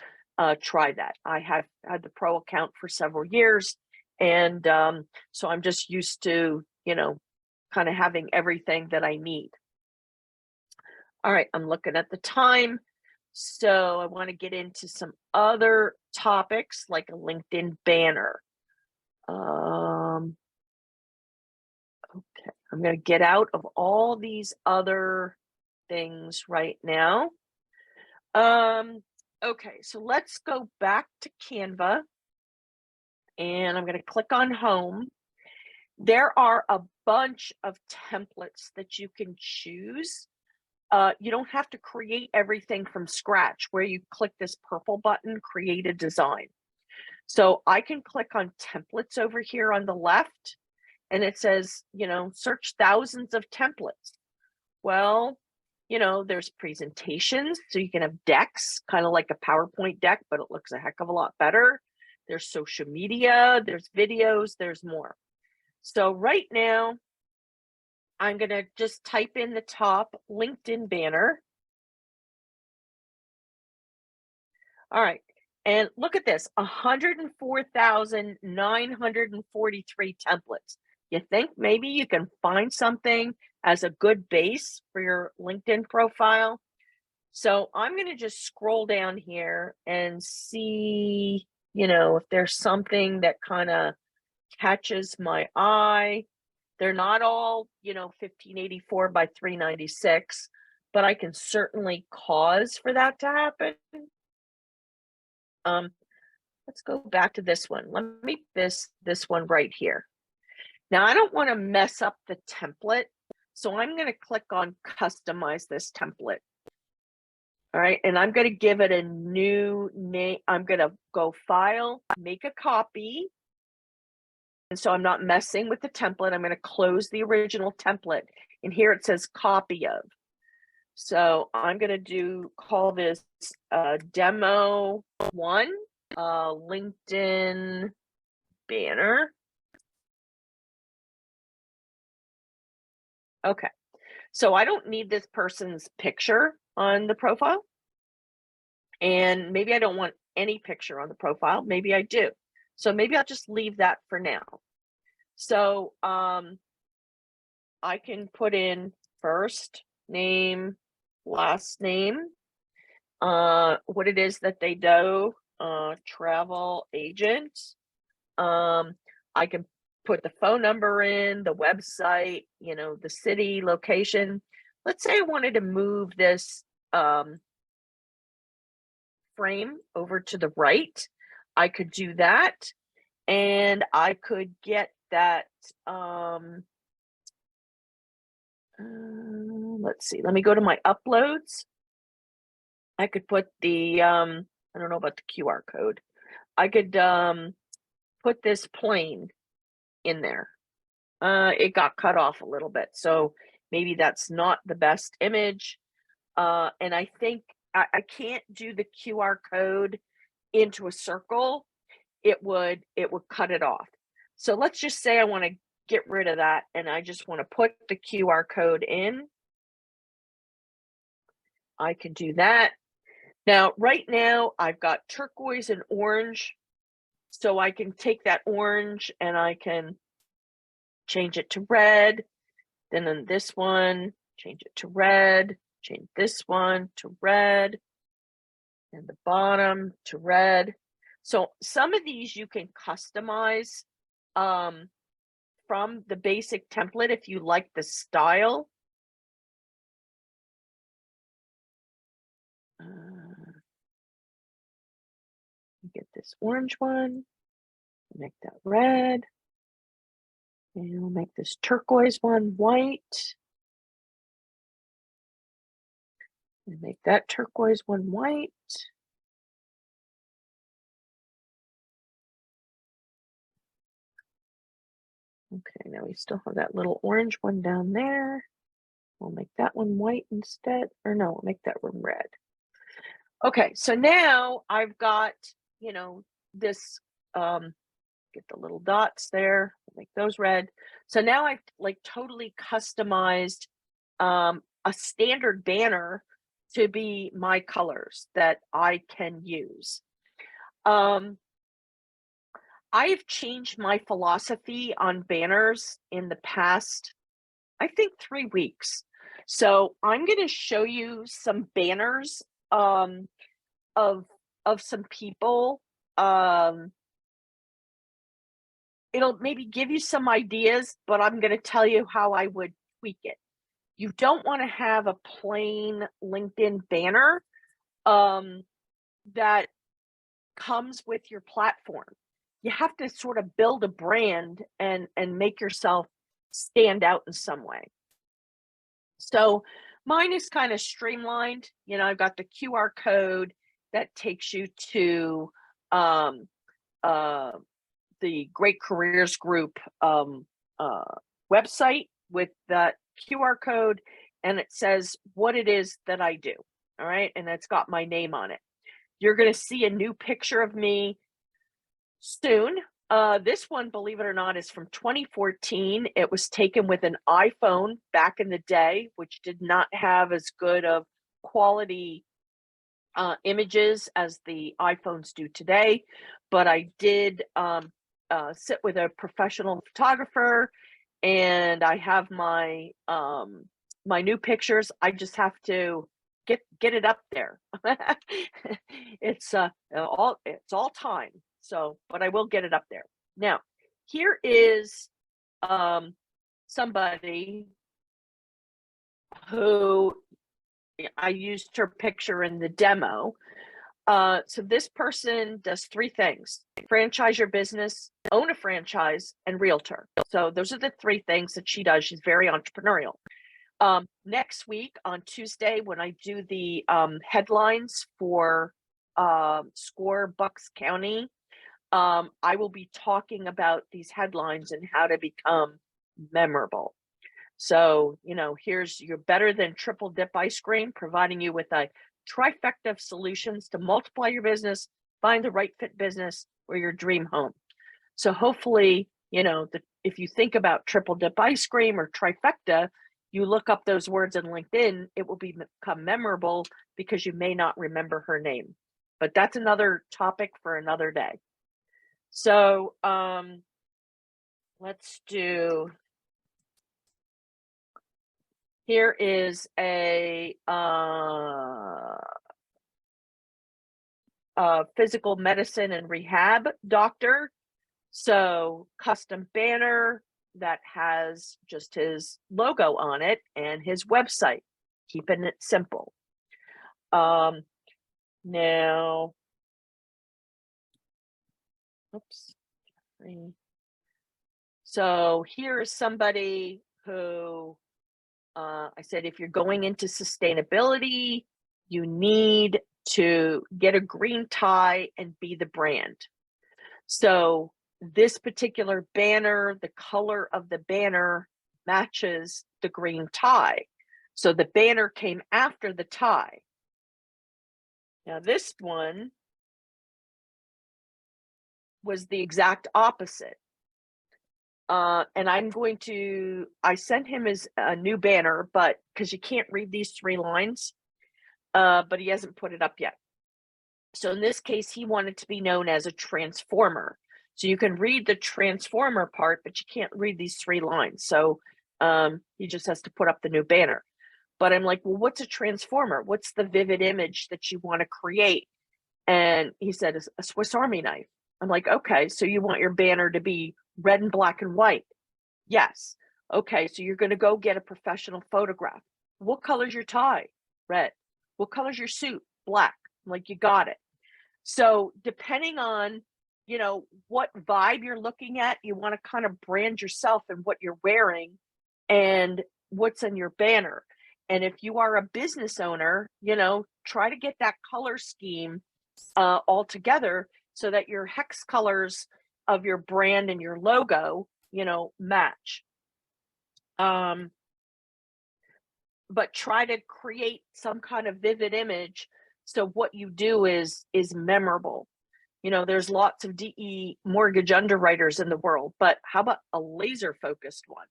try that. I have had the pro account for several years, and so I'm just used to, you know, kind of having everything that I need. All right, I'm looking at the time. So I want to get into some other topics like a LinkedIn banner. Okay, I'm going to get out of all these other things right now. Okay, so let's go back to Canva, and I'm going to click on home. There are a bunch of templates that you can choose. You don't have to create everything from scratch, where you click this purple button, create a design. So I can click on templates over here on the left, and it says, you know, search thousands of templates. Well, you know, there's presentations, so you can have decks, kind of like a PowerPoint deck, but it looks a heck of a lot better. There's social media, there's videos, there's more. So right now, I'm going to just type in the top LinkedIn banner. All right. And look at this, 104,943 templates. You think maybe you can find something as a good base for your LinkedIn profile? So I'm going to just scroll down here and see, you know, if there's something that kind of catches my eye. They're not all, you know, 1584 by 396, but I can certainly cause for that to happen. Let's go back to this one. Let me this one right here. Now I don't want to mess up the template, so I'm going to click on customize this template. All right, and I'm going to give it a new name. I'm going to go file, make a copy. And so I'm not messing with the template. I'm going to close the original template. And here it says copy of. So I'm going to call this demo 1, LinkedIn banner. Okay, so I don't need this person's picture on the profile. And maybe I don't want any picture on the profile. Maybe I do. So maybe I'll just leave that for now. So I can put in first name, last name, what it is that they do, travel agent. I can put the phone number in, the website, you know, the city, location. Let's say I wanted to move this frame over to the right. I could do that, and I could get that. Let's see. Let me go to my uploads. I could put the I don't know about the QR code. I could put this plane in there. It got cut off a little bit, so maybe that's not the best image. And I think I can't do the QR code into a circle. It would cut it off. So let's just say I want to get rid of that, and I just want to put the QR code in. I can do that. Now, right now, I've got turquoise and orange. So I can take that orange and I can change it to red. Then on this one, change it to red. Change this one to red. And the bottom to red. So some of these you can customize from the basic template if you like the style. Get this orange one, make that red, and we'll make this turquoise one white, and make that turquoise one white. Okay, now we still have that little orange one down there. We'll make that one white instead, or no, we'll make that one red. Okay, so now I've got, you know, this, get the little dots there, make those red. So now I've like totally customized a standard banner to be my colors that I can use. I've changed my philosophy on banners in the past, I think 3 weeks. So I'm going to show you some banners of some people. It'll maybe give you some ideas, but I'm going to tell you how I would tweak it. You don't want to have a plain LinkedIn banner that comes with your platform. You have to sort of build a brand and make yourself stand out in some way. So mine is kind of streamlined. You know, I've got the QR code that takes you to the Great Careers Group website with that QR code, and it says what it is that I do. All right, and it's got my name on it. You're going to see a new picture of me soon. This one, believe it or not, is from 2014. It was taken with an iPhone back in the day, which did not have as good of quality images as the iPhones do today. But I did sit with a professional photographer, and I have my my new pictures. I just have to get it up there. It's all time. So, but I will get it up there. Now, here is somebody who I used her picture in the demo. So this person does 3 things: franchise your business, own a franchise, and realtor. So those are the 3 things that she does. She's very entrepreneurial. Next week on Tuesday, when I do the headlines for SCORE Bucks County, I will be talking about these headlines and how to become memorable. So, you know, here's your better than triple dip ice cream, providing you with a trifecta of solutions to multiply your business, find the right fit business or your dream home. So hopefully, you know, if you think about triple dip ice cream or trifecta, you look up those words in LinkedIn, it will become memorable because you may not remember her name. But that's another topic for another day. So let's do, here is a physical medicine and rehab doctor. So custom banner that has just his logo on it and his website, keeping it simple. Now, oops. So here is somebody who I said, if you're going into sustainability, you need to get a green tie and be the brand. So this particular banner, the color of the banner matches the green tie. So the banner came after the tie. Now this one was the exact opposite. And I sent him his new banner, but because you can't read these 3 lines, but he hasn't put it up yet. So in this case, he wanted to be known as a transformer. So you can read the transformer part, but you can't read these 3 lines. So he just has to put up the new banner. But I'm like, well, what's a transformer? What's the vivid image that you want to create? And he said, a Swiss Army knife. I'm like, okay, so you want your banner to be red and black and white? Yes. Okay, so you're going to go get a professional photograph. What color's your tie? Red. What color's your suit? Black. I'm like, you got it. So depending on, you know, what vibe you're looking at, you want to kind of brand yourself and what you're wearing and what's in your banner. And if you are a business owner, you know, try to get that color scheme all together so that your hex colors of your brand and your logo, match. But try to create some kind of vivid image. So what you do is memorable. There's lots of DE mortgage underwriters in the world, but how about a laser focused one?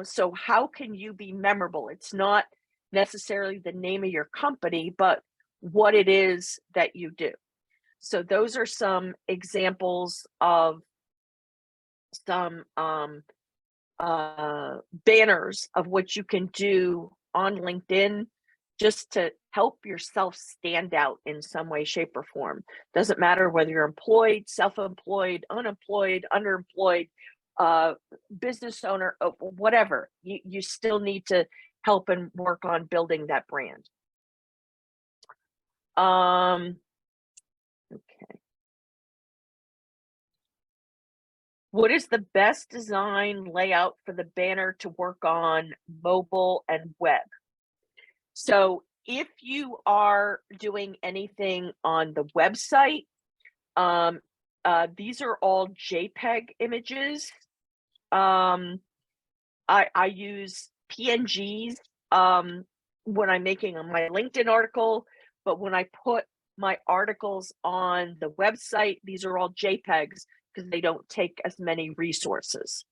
So how can you be memorable? It's not necessarily the name of your company, but what it is that you do. So those are some examples of some banners of what you can do on LinkedIn just to help yourself stand out in some way, shape, or form. Doesn't matter whether you're employed, self-employed, unemployed, underemployed, business owner, whatever. You still need to help and work on building that brand. Okay. What is the best design layout for the banner to work on mobile and web? So if you are doing anything on the website, these are all JPEG images. I use PNGs when I'm making my LinkedIn article, but when I put my articles on the website, these are all JPEGs because they don't take as many resources.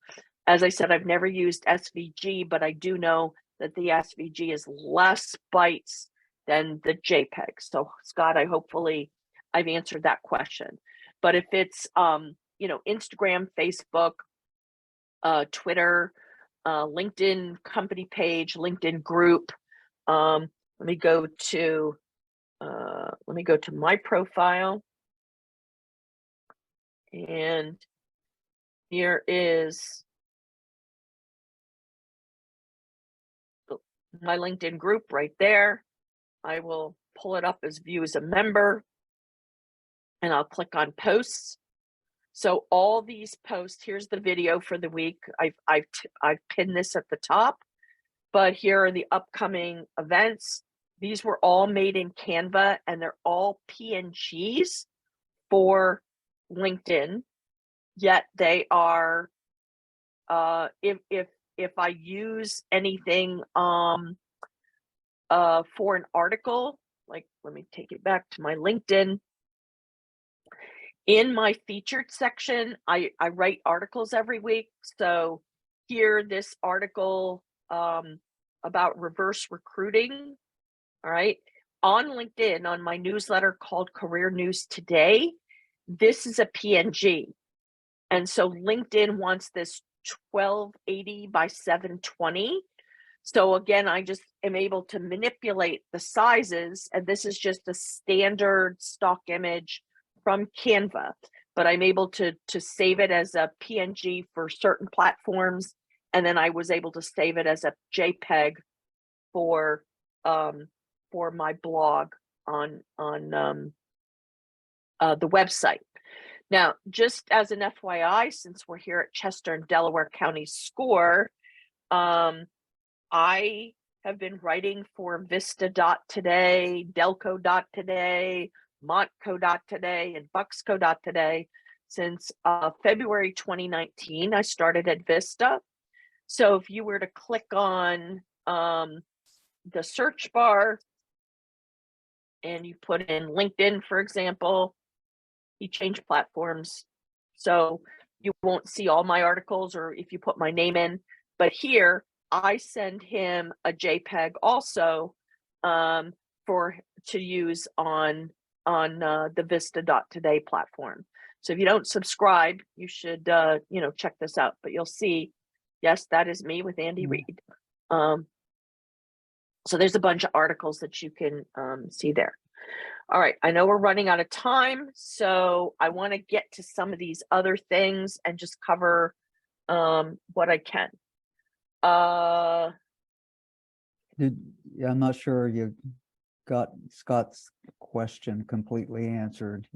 As I said, I've never used SVG, but I do know that the SVG is less bytes than the JPEG. So Scott, hopefully I've answered that question. But if it's Instagram, Facebook, Twitter, LinkedIn company page, LinkedIn group, let me go to my profile, and here is my LinkedIn group right there. I will pull it up as view as a member, and I'll click on posts. So all these posts, here's the video for the week. I've pinned this at the top, but here are the upcoming events. These were all made in Canva, and they're all PNGs for LinkedIn. Yet they are, if I use anything for an article, like, let me take it back to my LinkedIn. In my featured section, I write articles every week. So here, this article about reverse recruiting, all right, on LinkedIn, on my newsletter called Career News Today, this is a PNG. And so LinkedIn wants this 1280 by 720. So again, I just am able to manipulate the sizes, and this is just a standard stock image from Canva, but I'm able to save it as a PNG for certain platforms, and then I was able to save it as a JPEG for my blog on the website. Now, just as an FYI, since we're here at Chester and Delaware County SCORE, I have been writing for Vista.today, Delco.today, Montco.today, and Bucksco.today since February 2019. I started at Vista. So if you were to click on the search bar and you put in LinkedIn, for example, you change platforms. So you won't see all my articles, or if you put my name in, but here I send him a JPEG also to use on the Vista.today platform. So if you don't subscribe, you should check this out. But you'll see, yes, that is me with Andy Reid. So there's a bunch of articles that you can see there. All right, I know we're running out of time, so I want to get to some of these other things and just cover what I can. Yeah, I'm not sure you got Scott's question completely answered.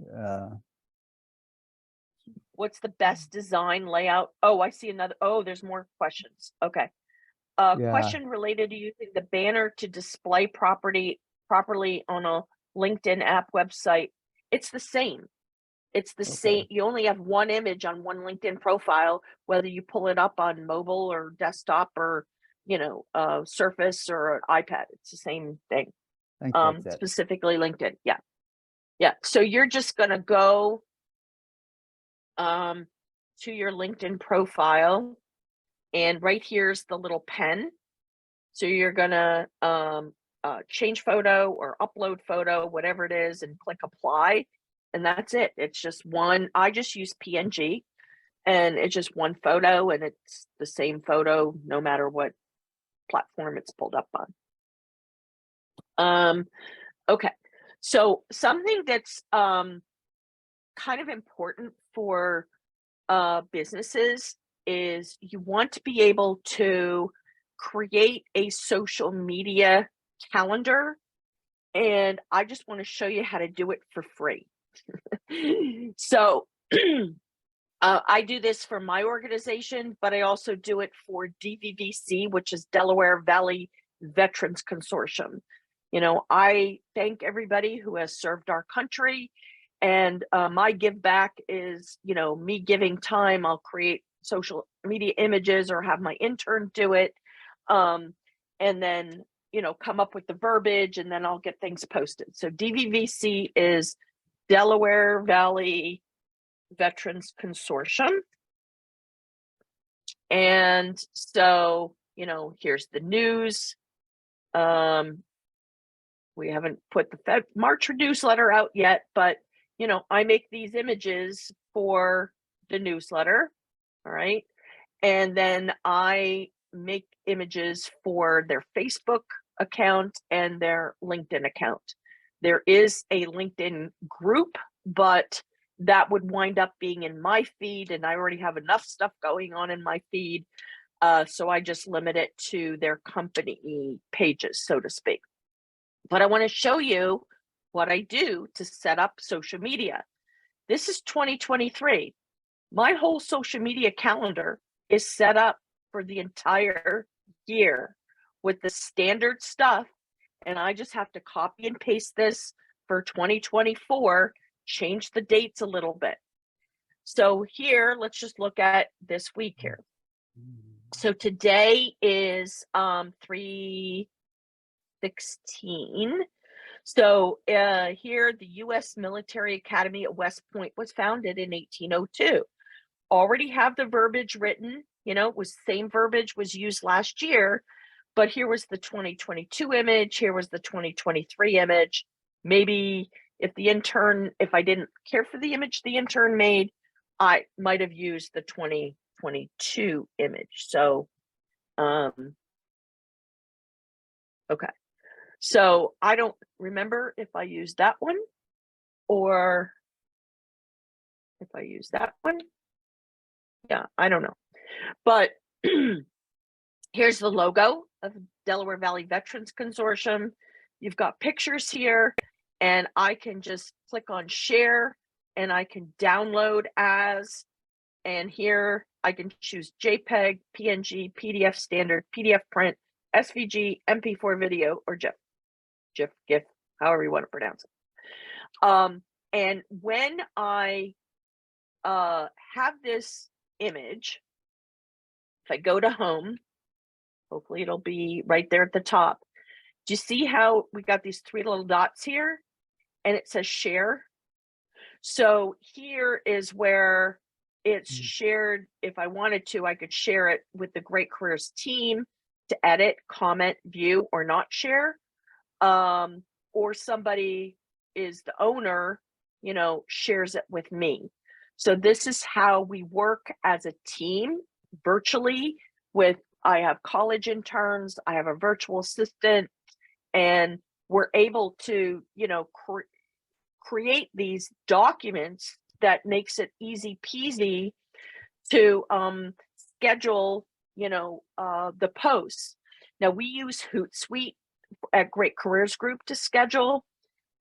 What's the best design layout? Oh, I see another. Oh, there's more questions. Okay. Yeah. Question related to using the banner to display properly on a LinkedIn app website. It's the same. It's the Okay. same. You only have one image on one LinkedIn profile, whether you pull it up on mobile or desktop or, Surface or an iPad. It's the same thing. I think that's it. Specifically LinkedIn. Yeah. Yeah. So you're just going to go to your LinkedIn profile, and right here's the little pen. So you're going to change photo or upload photo, whatever it is, and click apply. And that's it. It's just one. I just use PNG, and it's just one photo, and it's the same photo no matter what platform it's pulled up on. Okay. So something that's kind of important for businesses is you want to be able to create a social media calendar. And I just want to show you how to do it for free. So I do this for my organization, but I also do it for DVVC, which is Delaware Valley Veterans Consortium. I thank everybody who has served our country, and my give back is, me giving time. I'll create social media images or have my intern do it, and then come up with the verbiage, and then I'll get things posted. So DVVC is Delaware Valley Veterans Consortium. And so, here's the news. We haven't put the March newsletter out yet, but I make these images for the newsletter. All right. And then I make images for their Facebook account and their LinkedIn account. There is a LinkedIn group, but that would wind up being in my feed, and I already have enough stuff going on in my feed. So I just limit it to their company pages, so to speak. But I want to show you what I do to set up social media. This is 2023. My whole social media calendar is set up for the entire year with the standard stuff. And I just have to copy and paste this for 2024, change the dates a little bit. So here, let's just look at this week here. So today is 3/16. So here, the U.S. Military Academy at West Point was founded in 1802. Already have the verbiage written, it was same verbiage was used last year, but here was the 2022 image, here was the 2023 image. Maybe if I didn't care for the image the intern made, I might have used the 2022 image. So, okay. So I don't remember if I used that one or if I used that one. Yeah, I don't know. But here's the logo of Delaware Valley Veterans Consortium. You've got pictures here, and I can just click on share, and I can download as, and here I can choose JPEG, PNG, PDF standard, PDF print, SVG, MP4 video, or GIF, GIF, however you want to pronounce it. And when I have this image, if I go to home, hopefully it'll be right there at the top. Do you see how we got these three little dots here? And it says share. So here is where it's shared. If I wanted to, I could share it with the Great Careers team to edit, comment, view, or not share. Or somebody is the owner, shares it with me. So this is how we work as a team virtually I have college interns, I have a virtual assistant, and we're able to, create these documents that makes it easy peasy to schedule, the posts. Now we use Hootsuite at Great Careers Group to schedule.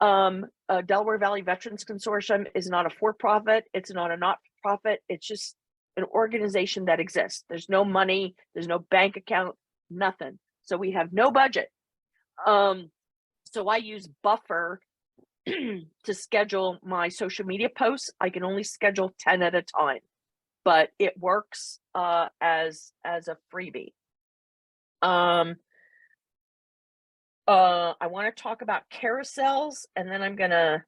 Delaware Valley Veterans Consortium is not a for-profit. It's not a not-for-profit. It's just an organization that exists. There's no money. There's no bank account, nothing. So we have no budget. So I use Buffer to schedule my social media posts. I can only schedule 10 at a time, but it works as a freebie. I want to talk about carousels, and then I'm gonna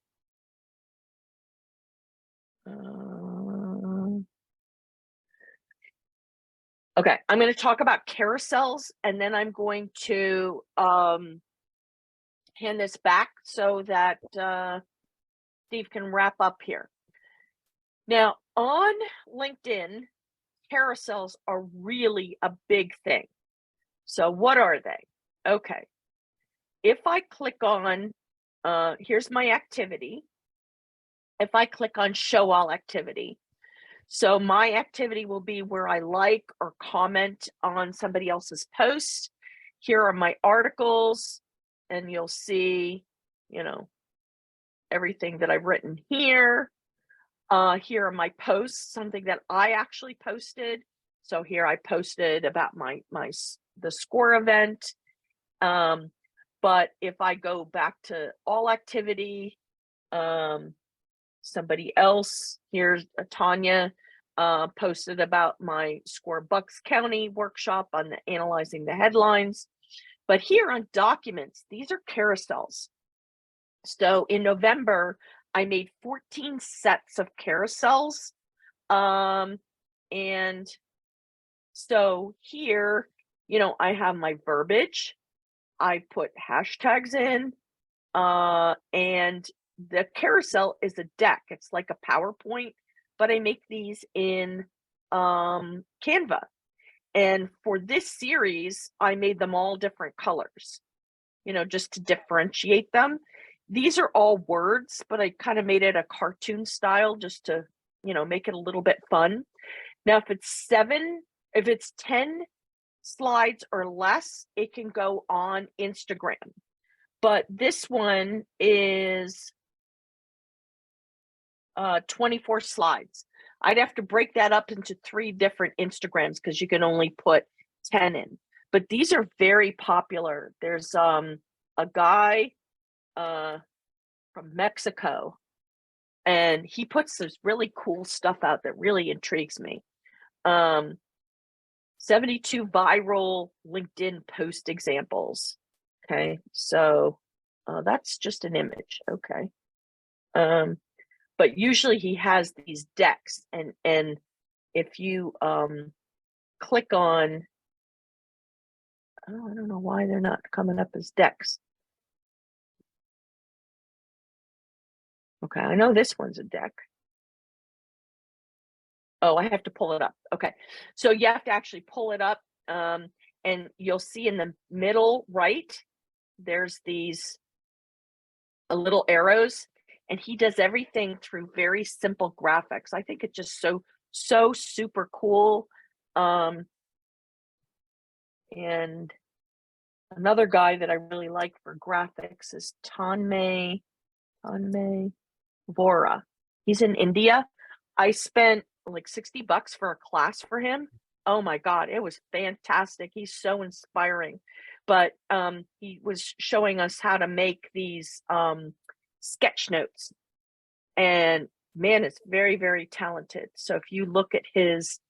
okay, I'm going to talk about carousels, and then I'm going to hand this back so that Steve can wrap up here. Now, on LinkedIn, carousels are really a big thing. So what are they? Okay. If I click on, here's my activity. If I click on show all activity, so my activity will be where I like or comment on somebody else's post. Here are my articles, and you'll see, you know, everything that I've written here. Here are my posts, something that I actually posted. So here I posted about the SCORE event. But if I go back to all activity, somebody else, here's Tanya, posted about my SCORE Bucks County workshop on the analyzing the headlines. But here on documents, these are carousels. So in November, I made 14 sets of carousels. And so here, you know, I have my verbiage. I put hashtags in, and the carousel is a deck. It's like a PowerPoint, but I make these in Canva. And for this series, I made them all different colors, you know, just to differentiate them. These are all words, but I kind of made it a cartoon style just to, you know, make it a little bit fun. Now, if it's 10 slides or less, it can go on Instagram. But this one is 24 slides. I'd have to break that up into 3 different Instagrams because you can only put 10 in. But these are very popular. There's a guy from Mexico, and he puts this really cool stuff out that really intrigues me. 72 viral LinkedIn post examples. Okay, so that's just an image. Okay. But usually he has these decks, and if you click on, oh, I don't know why they're not coming up as decks. Okay, I know this one's a deck. Oh, I have to pull it up. Okay, so you have to actually pull it up, and you'll see in the middle right, there's these little arrows, and he does everything through very simple graphics. I think it's just so super cool. And another guy that I really like for graphics is Tanmay Vora. He's in India. I spent like $60 for a class for him. Oh my God, it was fantastic. He's so inspiring. But he was showing us how to make these sketch notes. And man, it's very, very talented. So if you look at his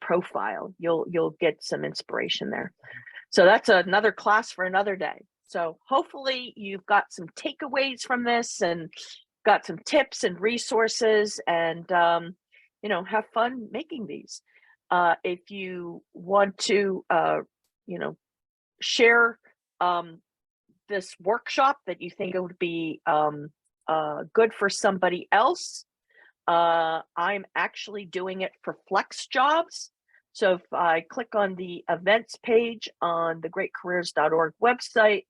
profile, you'll get some inspiration there. So that's another class for another day. So hopefully you've got some takeaways from this and got some tips and resources, and you know, have fun making these. If you want to, you know, share this workshop that you think it would be good for somebody else, I'm actually doing it for Flex Jobs. So if I click on the events page on the greatcareers.org website,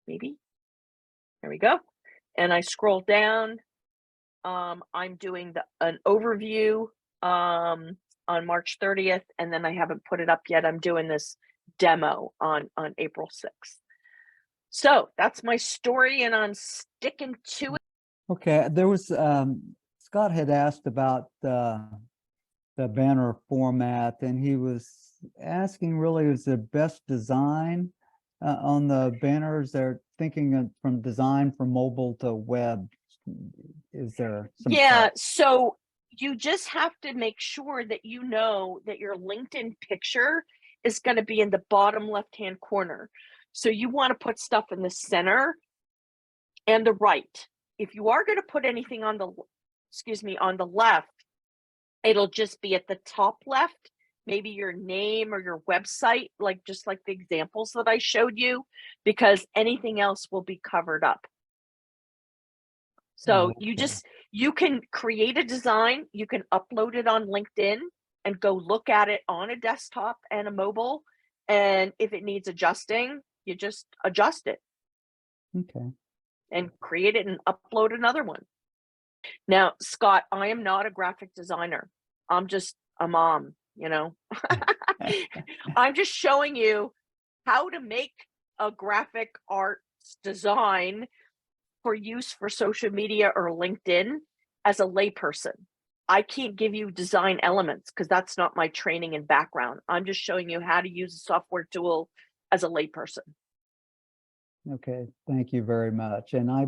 maybe, there we go. And I scroll down, I'm doing an overview on March 30th, and then I haven't put it up yet. I'm doing this demo on April 6th. So that's my story, and I'm sticking to it. Okay, there was, Scott had asked about the banner format, and he was asking really, is the best design On the banners, they're thinking from design from mobile to web. Is there some Yeah, thought? so you just have to make sure that you know that your LinkedIn picture is going to be in the bottom left-hand corner. So you want to put stuff in the center and the right. If you are going to put anything on the, excuse me, on the left, it'll just be at the top left, maybe your name or your website, like just like the examples that I showed you, because anything else will be covered up. So you Okay. just, you can create a design, you can upload it on LinkedIn and go look at it on a desktop and a mobile. And if it needs adjusting, you just adjust it Okay. and create it and upload another one. Now, Scott, I am not a graphic designer. I'm just a mom, you know. I'm just showing you how to make a graphic arts design for use for social media or LinkedIn as a layperson. I can't give you design elements because that's not my training and background. I'm just showing you how to use a software tool as a layperson. Okay, thank you very much. And I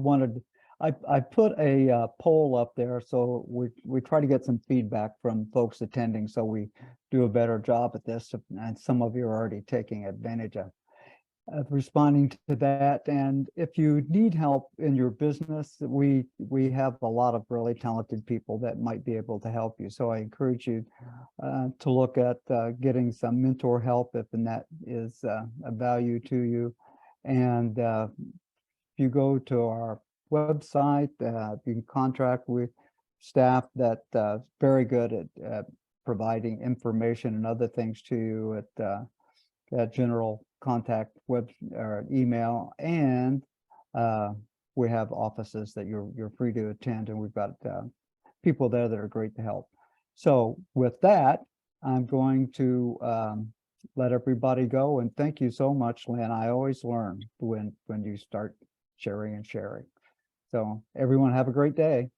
put a poll up there, so we try to get some feedback from folks attending, so we do a better job at this. And some of you are already taking advantage of responding to that. And if you need help in your business, we have a lot of really talented people that might be able to help you. So I encourage you to look at getting some mentor help if that is a value to you. And if you go to our website, you can contract with staff that very good at providing information and other things to you at general contact web or email. And we have offices that you're free to attend, and we've got people there that are great to help. So with that, I'm going to let everybody go, and thank you so much, Lynn. I always learn when you start sharing and sharing. So everyone have a great day.